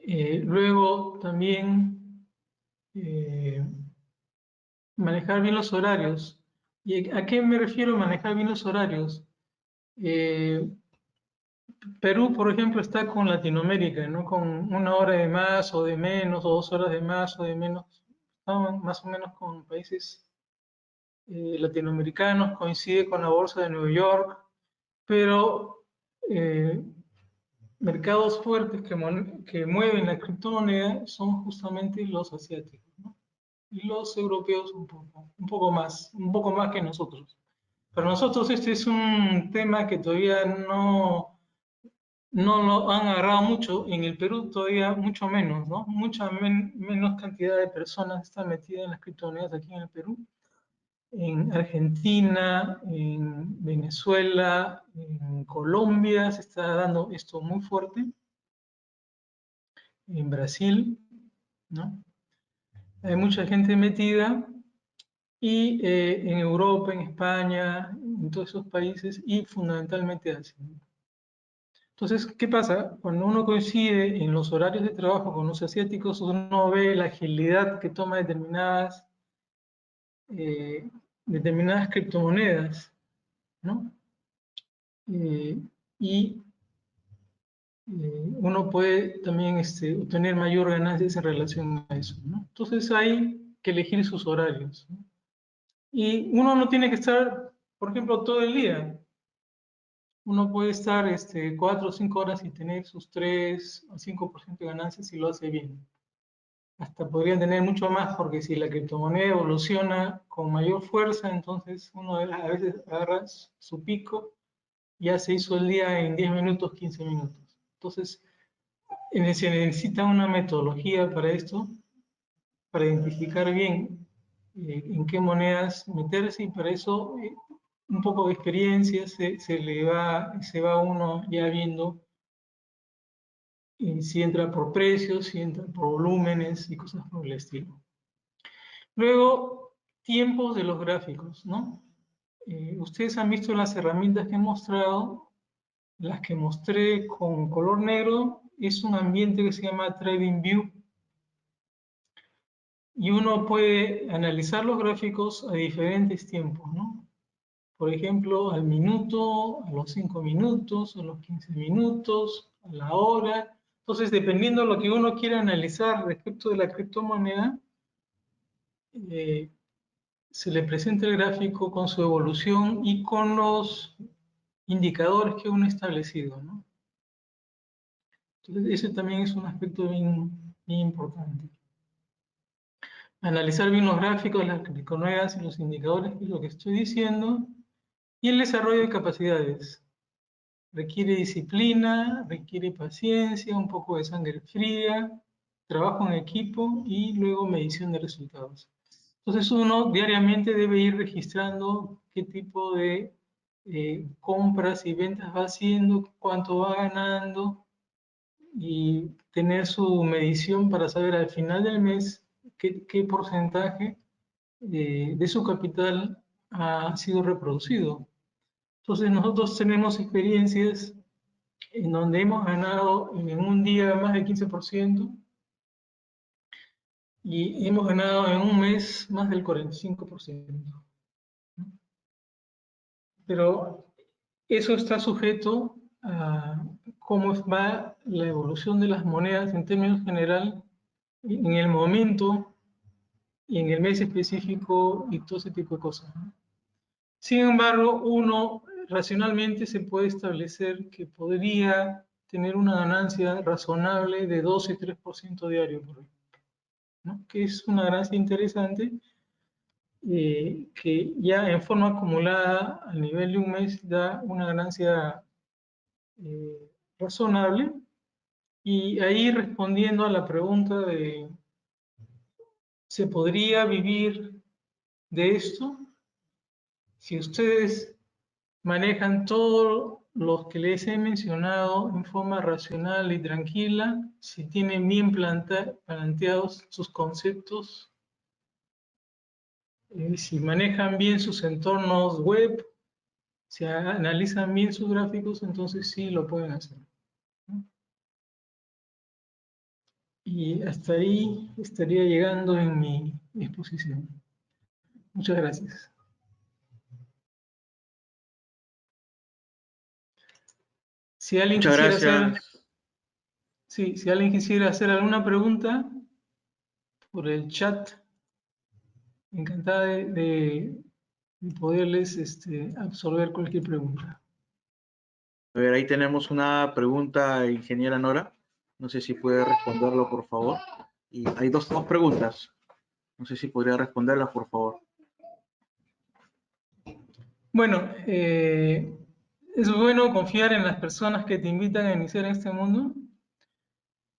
S2: Luego también manejar bien los horarios. ¿Y a qué me refiero manejar bien los horarios? Perú, por ejemplo, está con Latinoamérica, ¿no? Con 1 hora de más o de menos, o 2 horas de más o de menos. Estamos más o menos con países latinoamericanos, coincide con la bolsa de Nueva York, pero mercados fuertes que mueven la criptomoneda son justamente los asiáticos, ¿no? Y los europeos un poco más que nosotros. Para nosotros este es un tema que todavía no lo han agarrado mucho, en el Perú todavía mucho menos, ¿no? Mucha menos cantidad de personas están metidas en las criptomonedas aquí en el Perú. En Argentina, en Venezuela, en Colombia se está dando esto muy fuerte, en Brasil, ¿no? Hay mucha gente metida y en Europa, en España, en todos esos países y fundamentalmente Asia. Entonces, ¿qué pasa? Cuando uno coincide en los horarios de trabajo con los asiáticos, uno ve la agilidad que toma determinadas criptomonedas, ¿no? Y uno puede también obtener mayor ganancias en relación a eso, ¿no? Entonces hay que elegir sus horarios, ¿no? Y uno no tiene que estar, por ejemplo, todo el día. Uno puede estar 4 o 5 horas y tener sus 3 o 5% de ganancias si lo hace bien. Hasta podrían tener mucho más porque si la criptomoneda evoluciona con mayor fuerza, entonces uno a veces agarra su pico, ya se hizo el día en 10 minutos, 15 minutos. Entonces, se necesita una metodología para esto, para identificar bien en qué monedas meterse y para eso un poco de experiencia se va uno ya viendo si entra por precios, si entra por volúmenes y cosas por el estilo. Luego, tiempos de los gráficos, ¿no? Ustedes han visto las herramientas que he mostrado, las que mostré con color negro, es un ambiente que se llama TradingView. Y uno puede analizar los gráficos a diferentes tiempos, ¿no? Por ejemplo, al minuto, a los 5 minutos, a los 15 minutos, a la hora. Entonces, dependiendo de lo que uno quiera analizar respecto de la criptomoneda, se le presenta el gráfico con su evolución y con los indicadores que uno ha establecido, ¿no? Entonces, ese también es un aspecto bien, bien importante. Analizar bien los gráficos, las criptomonedas y los indicadores, que es lo que estoy diciendo, y el desarrollo de capacidades. Requiere disciplina, requiere paciencia, un poco de sangre fría, trabajo en equipo y luego medición de resultados. Entonces uno diariamente debe ir registrando qué tipo de compras y ventas va haciendo, cuánto va ganando y tener su medición para saber al final del mes qué porcentaje de su capital ha sido reproducido. Entonces nosotros tenemos experiencias en donde hemos ganado en un día más del 15% y hemos ganado en un mes más del 45%. Pero eso está sujeto a cómo va la evolución de las monedas en términos general en el momento y en el mes específico y todo ese tipo de cosas, ¿no? Sin embargo, uno racionalmente se puede establecer que podría tener una ganancia razonable de 2 y 3% diario, por ejemplo, ¿no? Que es una ganancia interesante que ya en forma acumulada a nivel de un mes da una ganancia razonable. Y ahí respondiendo a la pregunta de ¿se podría vivir de esto? Si ustedes manejan todos los que les he mencionado en forma racional y tranquila, si tienen bien planteados sus conceptos, si manejan bien sus entornos web, si analizan bien sus gráficos, entonces sí lo pueden hacer, ¿no? Y hasta ahí estaría llegando en mi exposición. Muchas gracias. Si alguien
S1: Muchas
S2: quisiera hacer,
S1: gracias.
S2: sí, si alguien quisiera hacer alguna pregunta por el chat, encantada de poderles absorber cualquier pregunta.
S1: A ver, ahí tenemos una pregunta, ingeniera Nora. No sé si puede responderlo, por favor. Y hay dos preguntas. No sé si podría responderlas, por favor.
S2: Bueno, es bueno confiar en las personas que te invitan a iniciar en este mundo.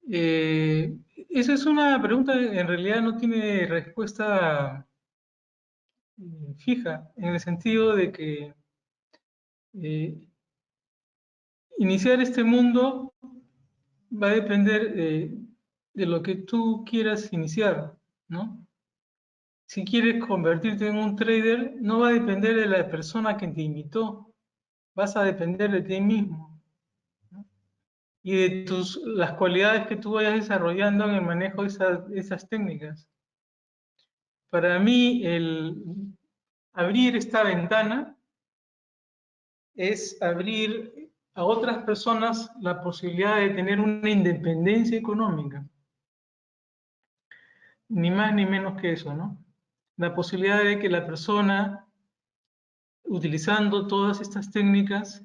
S2: Esa es una pregunta que en realidad no tiene respuesta fija, en el sentido de que iniciar este mundo va a depender de lo que tú quieras iniciar, ¿no? Si quieres convertirte en un trader, no va a depender de la persona que te invitó, vas a depender de ti mismo, ¿no? Y de las cualidades que tú vayas desarrollando en el manejo de esas técnicas. Para mí, el abrir esta ventana es abrir a otras personas la posibilidad de tener una independencia económica. Ni más ni menos que eso, ¿no? La posibilidad de que la persona, utilizando todas estas técnicas,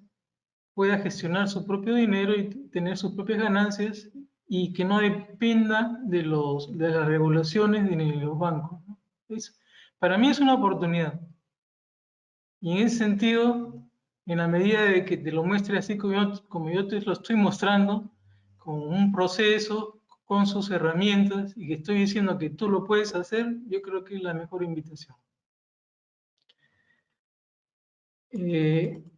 S2: pueda gestionar su propio dinero y tener sus propias ganancias y que no dependa de las regulaciones ni de los bancos, ¿no? Para mí es una oportunidad. Y en ese sentido, en la medida de que te lo muestre así como yo te lo estoy mostrando, con un proceso, con sus herramientas, y que estoy diciendo que tú lo puedes hacer, yo creo que es la mejor invitación.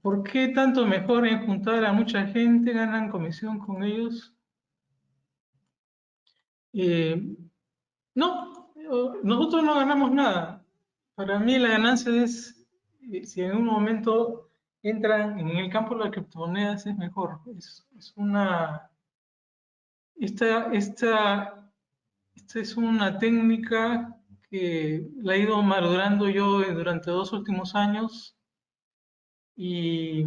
S2: ¿Por qué tanto mejor en juntar a mucha gente, ganan comisión con ellos? No, nosotros no ganamos nada. Para mí la ganancia es, si en un momento entran en el campo de las criptomonedas, es mejor. Esta es una técnica que la he ido madurando yo durante 2 últimos años y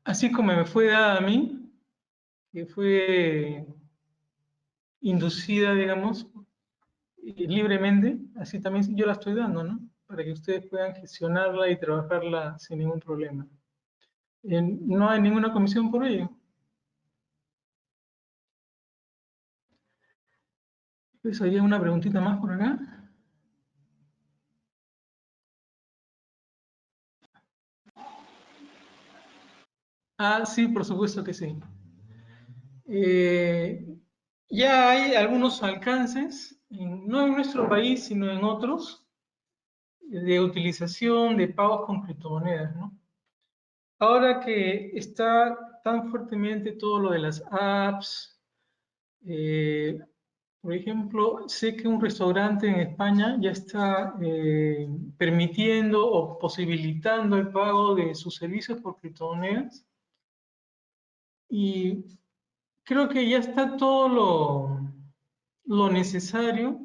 S2: así como me fue dada a mí, que fue inducida, digamos, libremente, así también yo la estoy dando, ¿no? Para que ustedes puedan gestionarla y trabajarla sin ningún problema. No hay ninguna comisión por ello. Pues había una preguntita más por acá. Ah, sí, por supuesto que sí. Ya hay algunos alcances, no en nuestro país, sino en otros, de utilización de pagos con criptomonedas, ¿no? Ahora que está tan fuertemente todo lo de las apps, por ejemplo, sé que un restaurante en España ya está permitiendo o posibilitando el pago de sus servicios por criptomonedas y creo que ya está todo lo necesario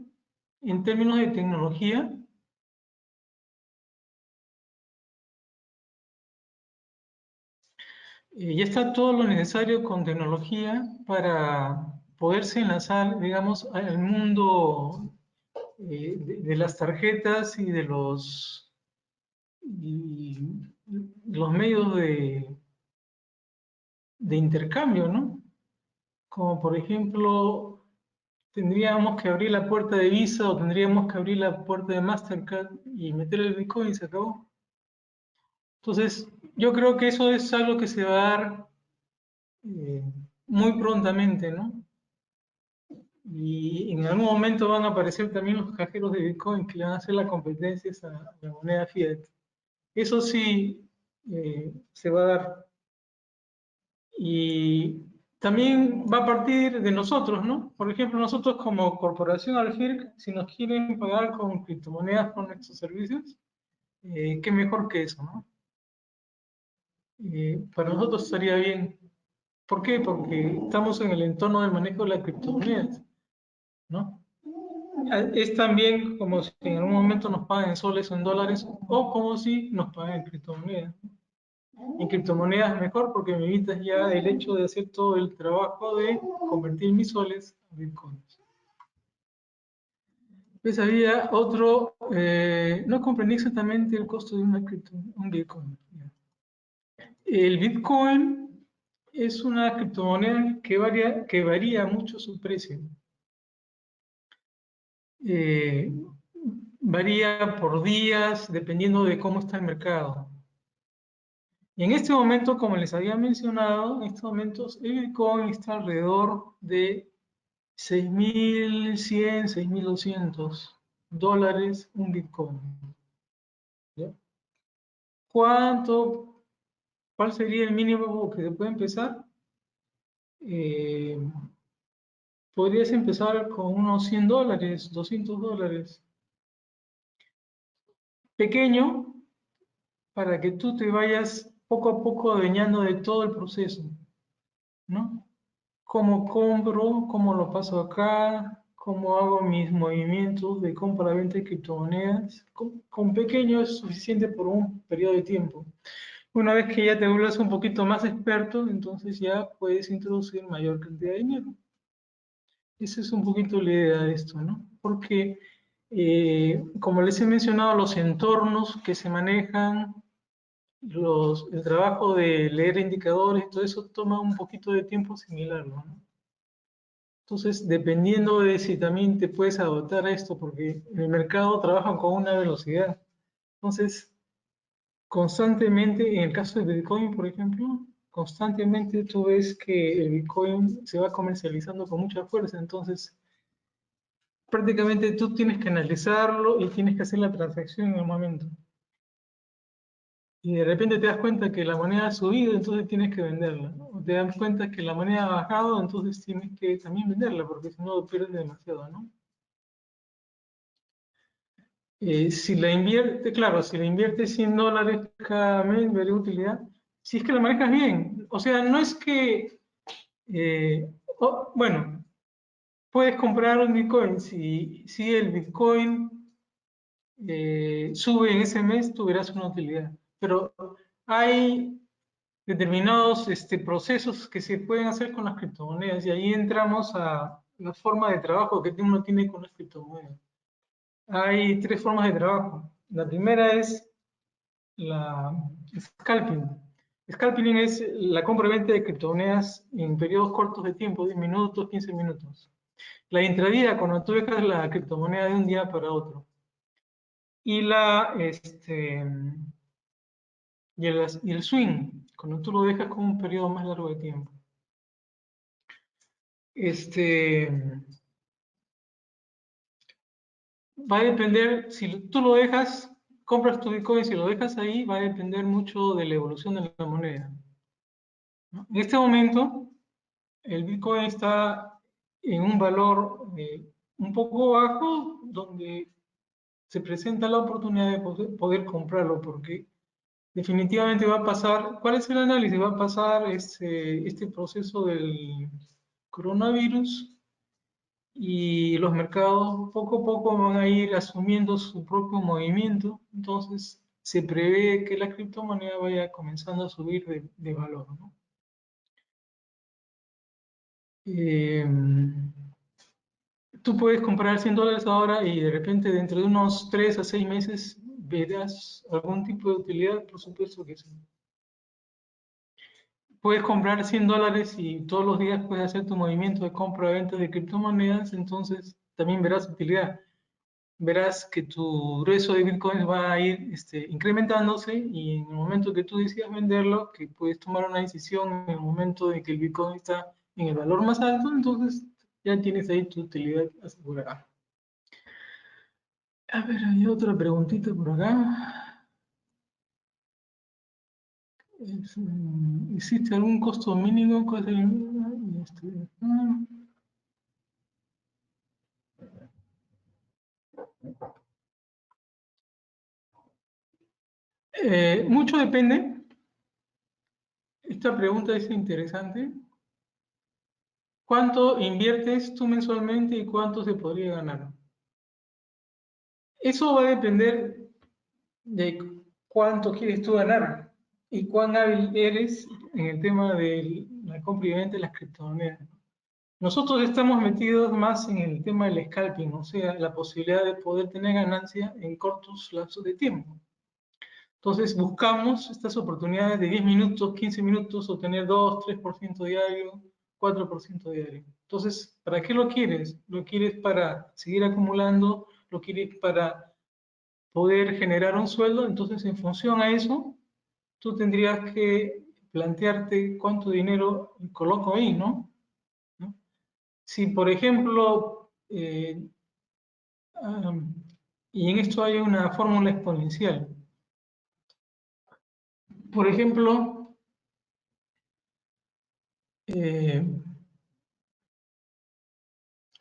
S2: en términos de tecnología. Ya está todo lo necesario con tecnología para poderse enlazar, digamos, al mundo de las tarjetas y de los medios de intercambio, ¿no? Como por ejemplo, tendríamos que abrir la puerta de Visa o tendríamos que abrir la puerta de Mastercard y meter el Bitcoin y se acabó. Entonces, yo creo que eso es algo que se va a dar eh, muy prontamente, ¿no? Y en algún momento van a aparecer también los cajeros de Bitcoin que le van a hacer la competencia a la moneda fiat. Eso sí se va a dar. Y también va a partir de nosotros, ¿no? Por ejemplo, nosotros como corporación Alfirc, si nos quieren pagar con criptomonedas por nuestros servicios, qué mejor que eso, ¿no? Para nosotros estaría bien. ¿Por qué? Porque estamos en el entorno del manejo de las criptomonedas, ¿no? Es también como si en algún momento nos pagan en soles o en dólares, o como si nos pagan en criptomonedas. En criptomonedas mejor porque me evitas ya el hecho de hacer todo el trabajo de convertir mis soles a bitcoins. Pues había otro, no comprendí exactamente el costo de un bitcoin. El bitcoin es una criptomoneda que varía mucho su precio. Eh, Varía por días dependiendo de cómo está el mercado. Y en este momento, como les había mencionado, en estos momentos el Bitcoin está alrededor de 6.100, $6.200 un Bitcoin. ¿ya? ¿Cuál sería el mínimo que se puede empezar? Podrías empezar con unos $100, $200. Pequeño, para que tú te vayas poco a poco adueñando de todo el proceso, ¿no? Cómo compro, cómo lo paso acá, cómo hago mis movimientos de compra-venta de criptomonedas. Con pequeño es suficiente por un periodo de tiempo. Una vez que ya te vuelvas un poquito más experto, entonces ya puedes introducir mayor cantidad de dinero. Esa es un poquito la idea de esto, ¿no? Porque, como les he mencionado, los entornos que se manejan, el trabajo de leer indicadores y todo eso toma un poquito de tiempo asimilarlo, ¿no? Entonces, dependiendo de si también te puedes adaptar a esto, porque en el mercado trabajan con una velocidad. Entonces, constantemente, en el caso de Bitcoin, por ejemplo, constantemente tú ves que el Bitcoin se va comercializando con mucha fuerza. Entonces, prácticamente tú tienes que analizarlo y tienes que hacer la transacción en el momento. Y de repente te das cuenta que la moneda ha subido, entonces tienes que venderla, ¿no? O te das cuenta que la moneda ha bajado, entonces tienes que también venderla, porque si no pierdes demasiado, ¿no? Si la invierte, claro, si la inviertes $100 cada mes, veré utilidad. Si es que la manejas bien. O sea, no es que, bueno, puedes comprar un Bitcoin. Si el Bitcoin sube en ese mes, tú verás una utilidad. Pero hay determinados procesos que se pueden hacer con las criptomonedas y ahí entramos a la forma de trabajo que uno tiene con las criptomonedas. Hay tres formas de trabajo. La primera es la scalping. Scalping es la compra y venta de criptomonedas en periodos cortos de tiempo, 10 minutos, 15 minutos. La intradía, cuando tú dejas la criptomoneda de un día para otro. Y el swing, cuando tú lo dejas con un periodo más largo de tiempo. Va a depender, si tú lo dejas, compras tu Bitcoin, si lo dejas ahí, va a depender mucho de la evolución de la moneda, ¿no? En este momento, el Bitcoin está en un valor un poco bajo, donde se presenta la oportunidad de poder comprarlo, porque definitivamente va a pasar. ¿Cuál es el análisis? Va a pasar este proceso del coronavirus y los mercados poco a poco van a ir asumiendo su propio movimiento. Entonces se prevé que la criptomoneda vaya comenzando a subir de valor, ¿no? Eh, Tú puedes comprar $100 ahora y de repente dentro de unos 3 a 6 meses verás algún tipo de utilidad, por supuesto que sí. Puedes comprar $100 y todos los días puedes hacer tu movimiento de compra-venta de criptomonedas, entonces también verás utilidad. Verás que tu grueso de bitcoins va a ir incrementándose y en el momento que tú decidas venderlo, que puedes tomar una decisión en el momento de que el bitcoin está en el valor más alto, entonces ya tienes ahí tu utilidad asegurada. A ver, hay otra preguntita por acá. ¿Existe algún costo mínimo? Mucho depende. Esta pregunta es interesante. ¿Cuánto inviertes tú mensualmente y cuánto se podría ganar? Eso va a depender de cuánto quieres tú ganar y cuán hábil eres en el tema de la compra y venta de las criptomonedas. Nosotros estamos metidos más en el tema del scalping, o sea, la posibilidad de poder tener ganancia en cortos lapsos de tiempo. Entonces buscamos estas oportunidades de 10 minutos, 15 minutos, o tener 2, 3% diario, 4% diario. Entonces, ¿para qué lo quieres? ¿Lo quieres para seguir acumulando? ¿Lo quieres para poder generar un sueldo? Entonces, en función a eso, tú tendrías que plantearte cuánto dinero coloco ahí, ¿no? Si, por ejemplo, y en esto hay una fórmula exponencial. por ejemplo,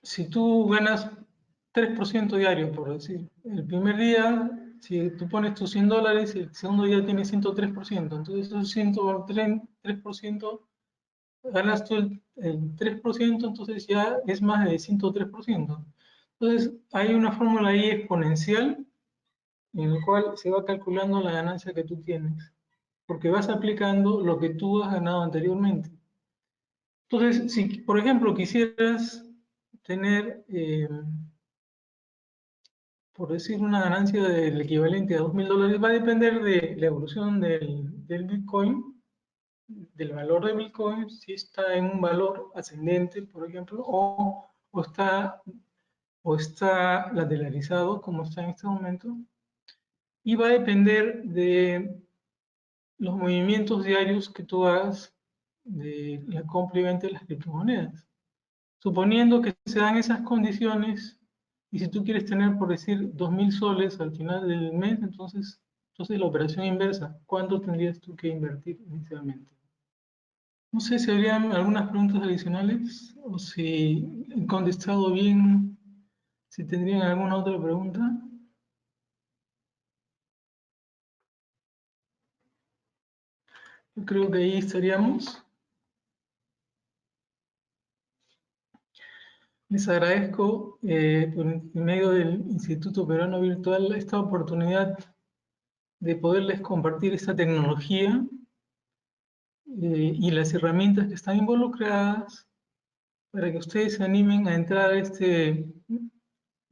S2: si tú ganas 3% diario, por decir, el primer día, si tú pones tus $100, el segundo día tienes 103%, entonces esos 103%, ganas tú el 3%, entonces ya es más de 103%. Entonces hay una fórmula ahí exponencial en la cual se va calculando la ganancia que tú tienes, porque vas aplicando lo que tú has ganado anteriormente. Entonces, si por ejemplo quisieras tener, por decir, una ganancia del equivalente a $2.000, va a depender de la evolución del Bitcoin, del valor de Bitcoin, si está en un valor ascendente, por ejemplo, o está lateralizado, como está en este momento, y va a depender de los movimientos diarios que tú hagas de la compra y venta de las criptomonedas. Suponiendo que se dan esas condiciones, y si tú quieres tener, por decir, 2.000 soles al final del mes, entonces la operación inversa, ¿cuánto tendrías tú que invertir inicialmente? No sé si habrían algunas preguntas adicionales o si he contestado bien, si tendrían alguna otra pregunta. Yo creo que ahí estaríamos. Les agradezco por medio del Instituto Peruano Virtual esta oportunidad de poderles compartir esta tecnología y las herramientas que están involucradas para que ustedes se animen a entrar a este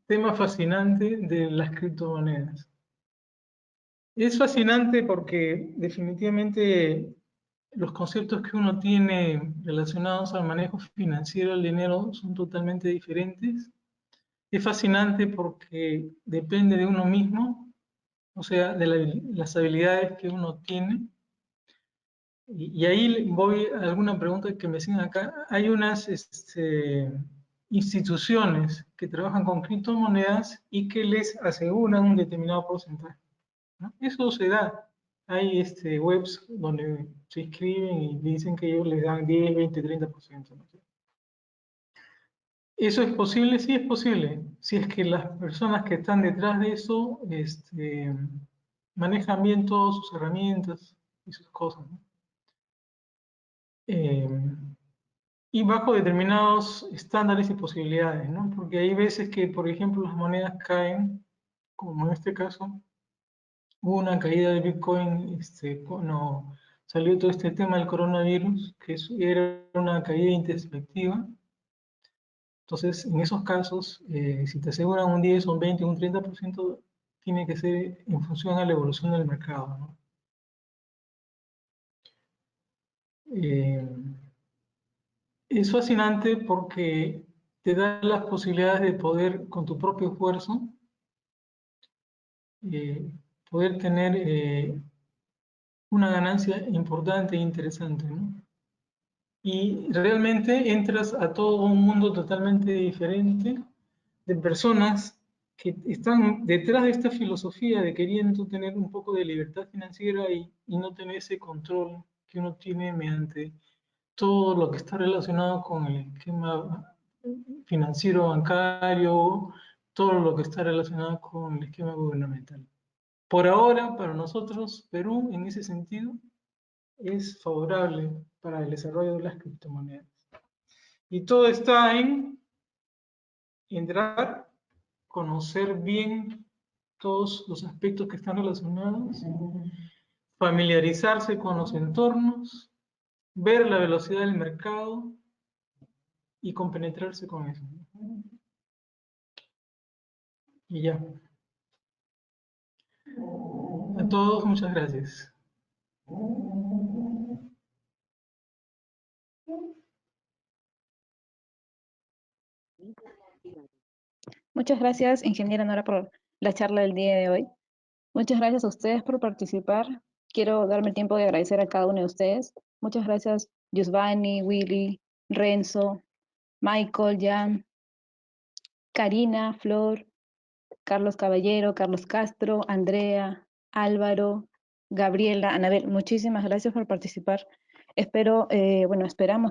S2: tema fascinante de las criptomonedas. Es fascinante porque definitivamente los conceptos que uno tiene relacionados al manejo financiero del dinero son totalmente diferentes. Es fascinante porque depende de uno mismo, o sea, de las habilidades que uno tiene. Y ahí voy a alguna pregunta que me hacen acá. Hay unas instituciones que trabajan con criptomonedas y que les aseguran un determinado porcentaje, ¿no? Eso se da. Hay webs donde se inscriben y dicen que ellos les dan 10, 20, 30%, ¿no? ¿Eso es posible? Sí, es posible. Si es que las personas que están detrás de eso manejan bien todas sus herramientas y sus cosas, ¿no? Eh, y bajo determinados estándares y posibilidades, ¿no? Porque hay veces que, por ejemplo, las monedas caen, como en este caso, hubo una caída de Bitcoin cuando salió todo este tema del coronavirus, que era una caída introspectiva. Entonces, en esos casos, si te aseguran un 10, un 20, un 30%, tiene que ser en función a la evolución del mercado, ¿no? Eh, es fascinante porque te da las posibilidades de poder, con tu propio esfuerzo, eh, poder tener una ganancia importante e interesante, ¿no? Y realmente entras a todo un mundo totalmente diferente de personas que están detrás de esta filosofía de queriendo tener un poco de libertad financiera y no tener ese control que uno tiene mediante todo lo que está relacionado con el esquema financiero bancario, todo lo que está relacionado con el esquema gubernamental. Por ahora, para nosotros, Perú, en ese sentido, es favorable para el desarrollo de las criptomonedas. Y todo está en entrar, conocer bien todos los aspectos que están relacionados, familiarizarse con los entornos, ver la velocidad del mercado y compenetrarse con eso. Y ya. A todos, muchas gracias.
S3: Muchas gracias, ingeniera Nora, por la charla del día de hoy. Muchas gracias a ustedes por participar. Quiero darme el tiempo de agradecer a cada uno de ustedes. Muchas gracias, Yusvani, Willy, Renzo, Michael, Jan, Karina, Flor, Carlos Caballero, Carlos Castro, Andrea, Álvaro, Gabriela, Anabel, muchísimas gracias por participar. Esperamos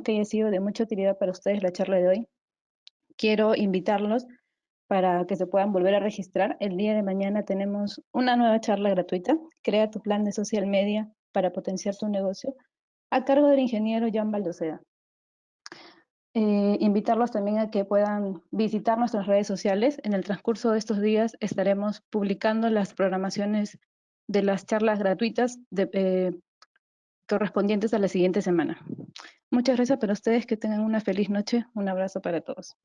S3: que haya sido de mucha utilidad para ustedes la charla de hoy. Quiero invitarlos para que se puedan volver a registrar. El día de mañana tenemos una nueva charla gratuita, Crea tu plan de social media para potenciar tu negocio, a cargo del ingeniero Jan Baldoceda. Invitarlos también a que puedan visitar nuestras redes sociales. En el transcurso de estos días estaremos publicando las programaciones de las charlas gratuitas correspondientes a la siguiente semana. Muchas gracias para ustedes, que tengan una feliz noche. Un abrazo para todos.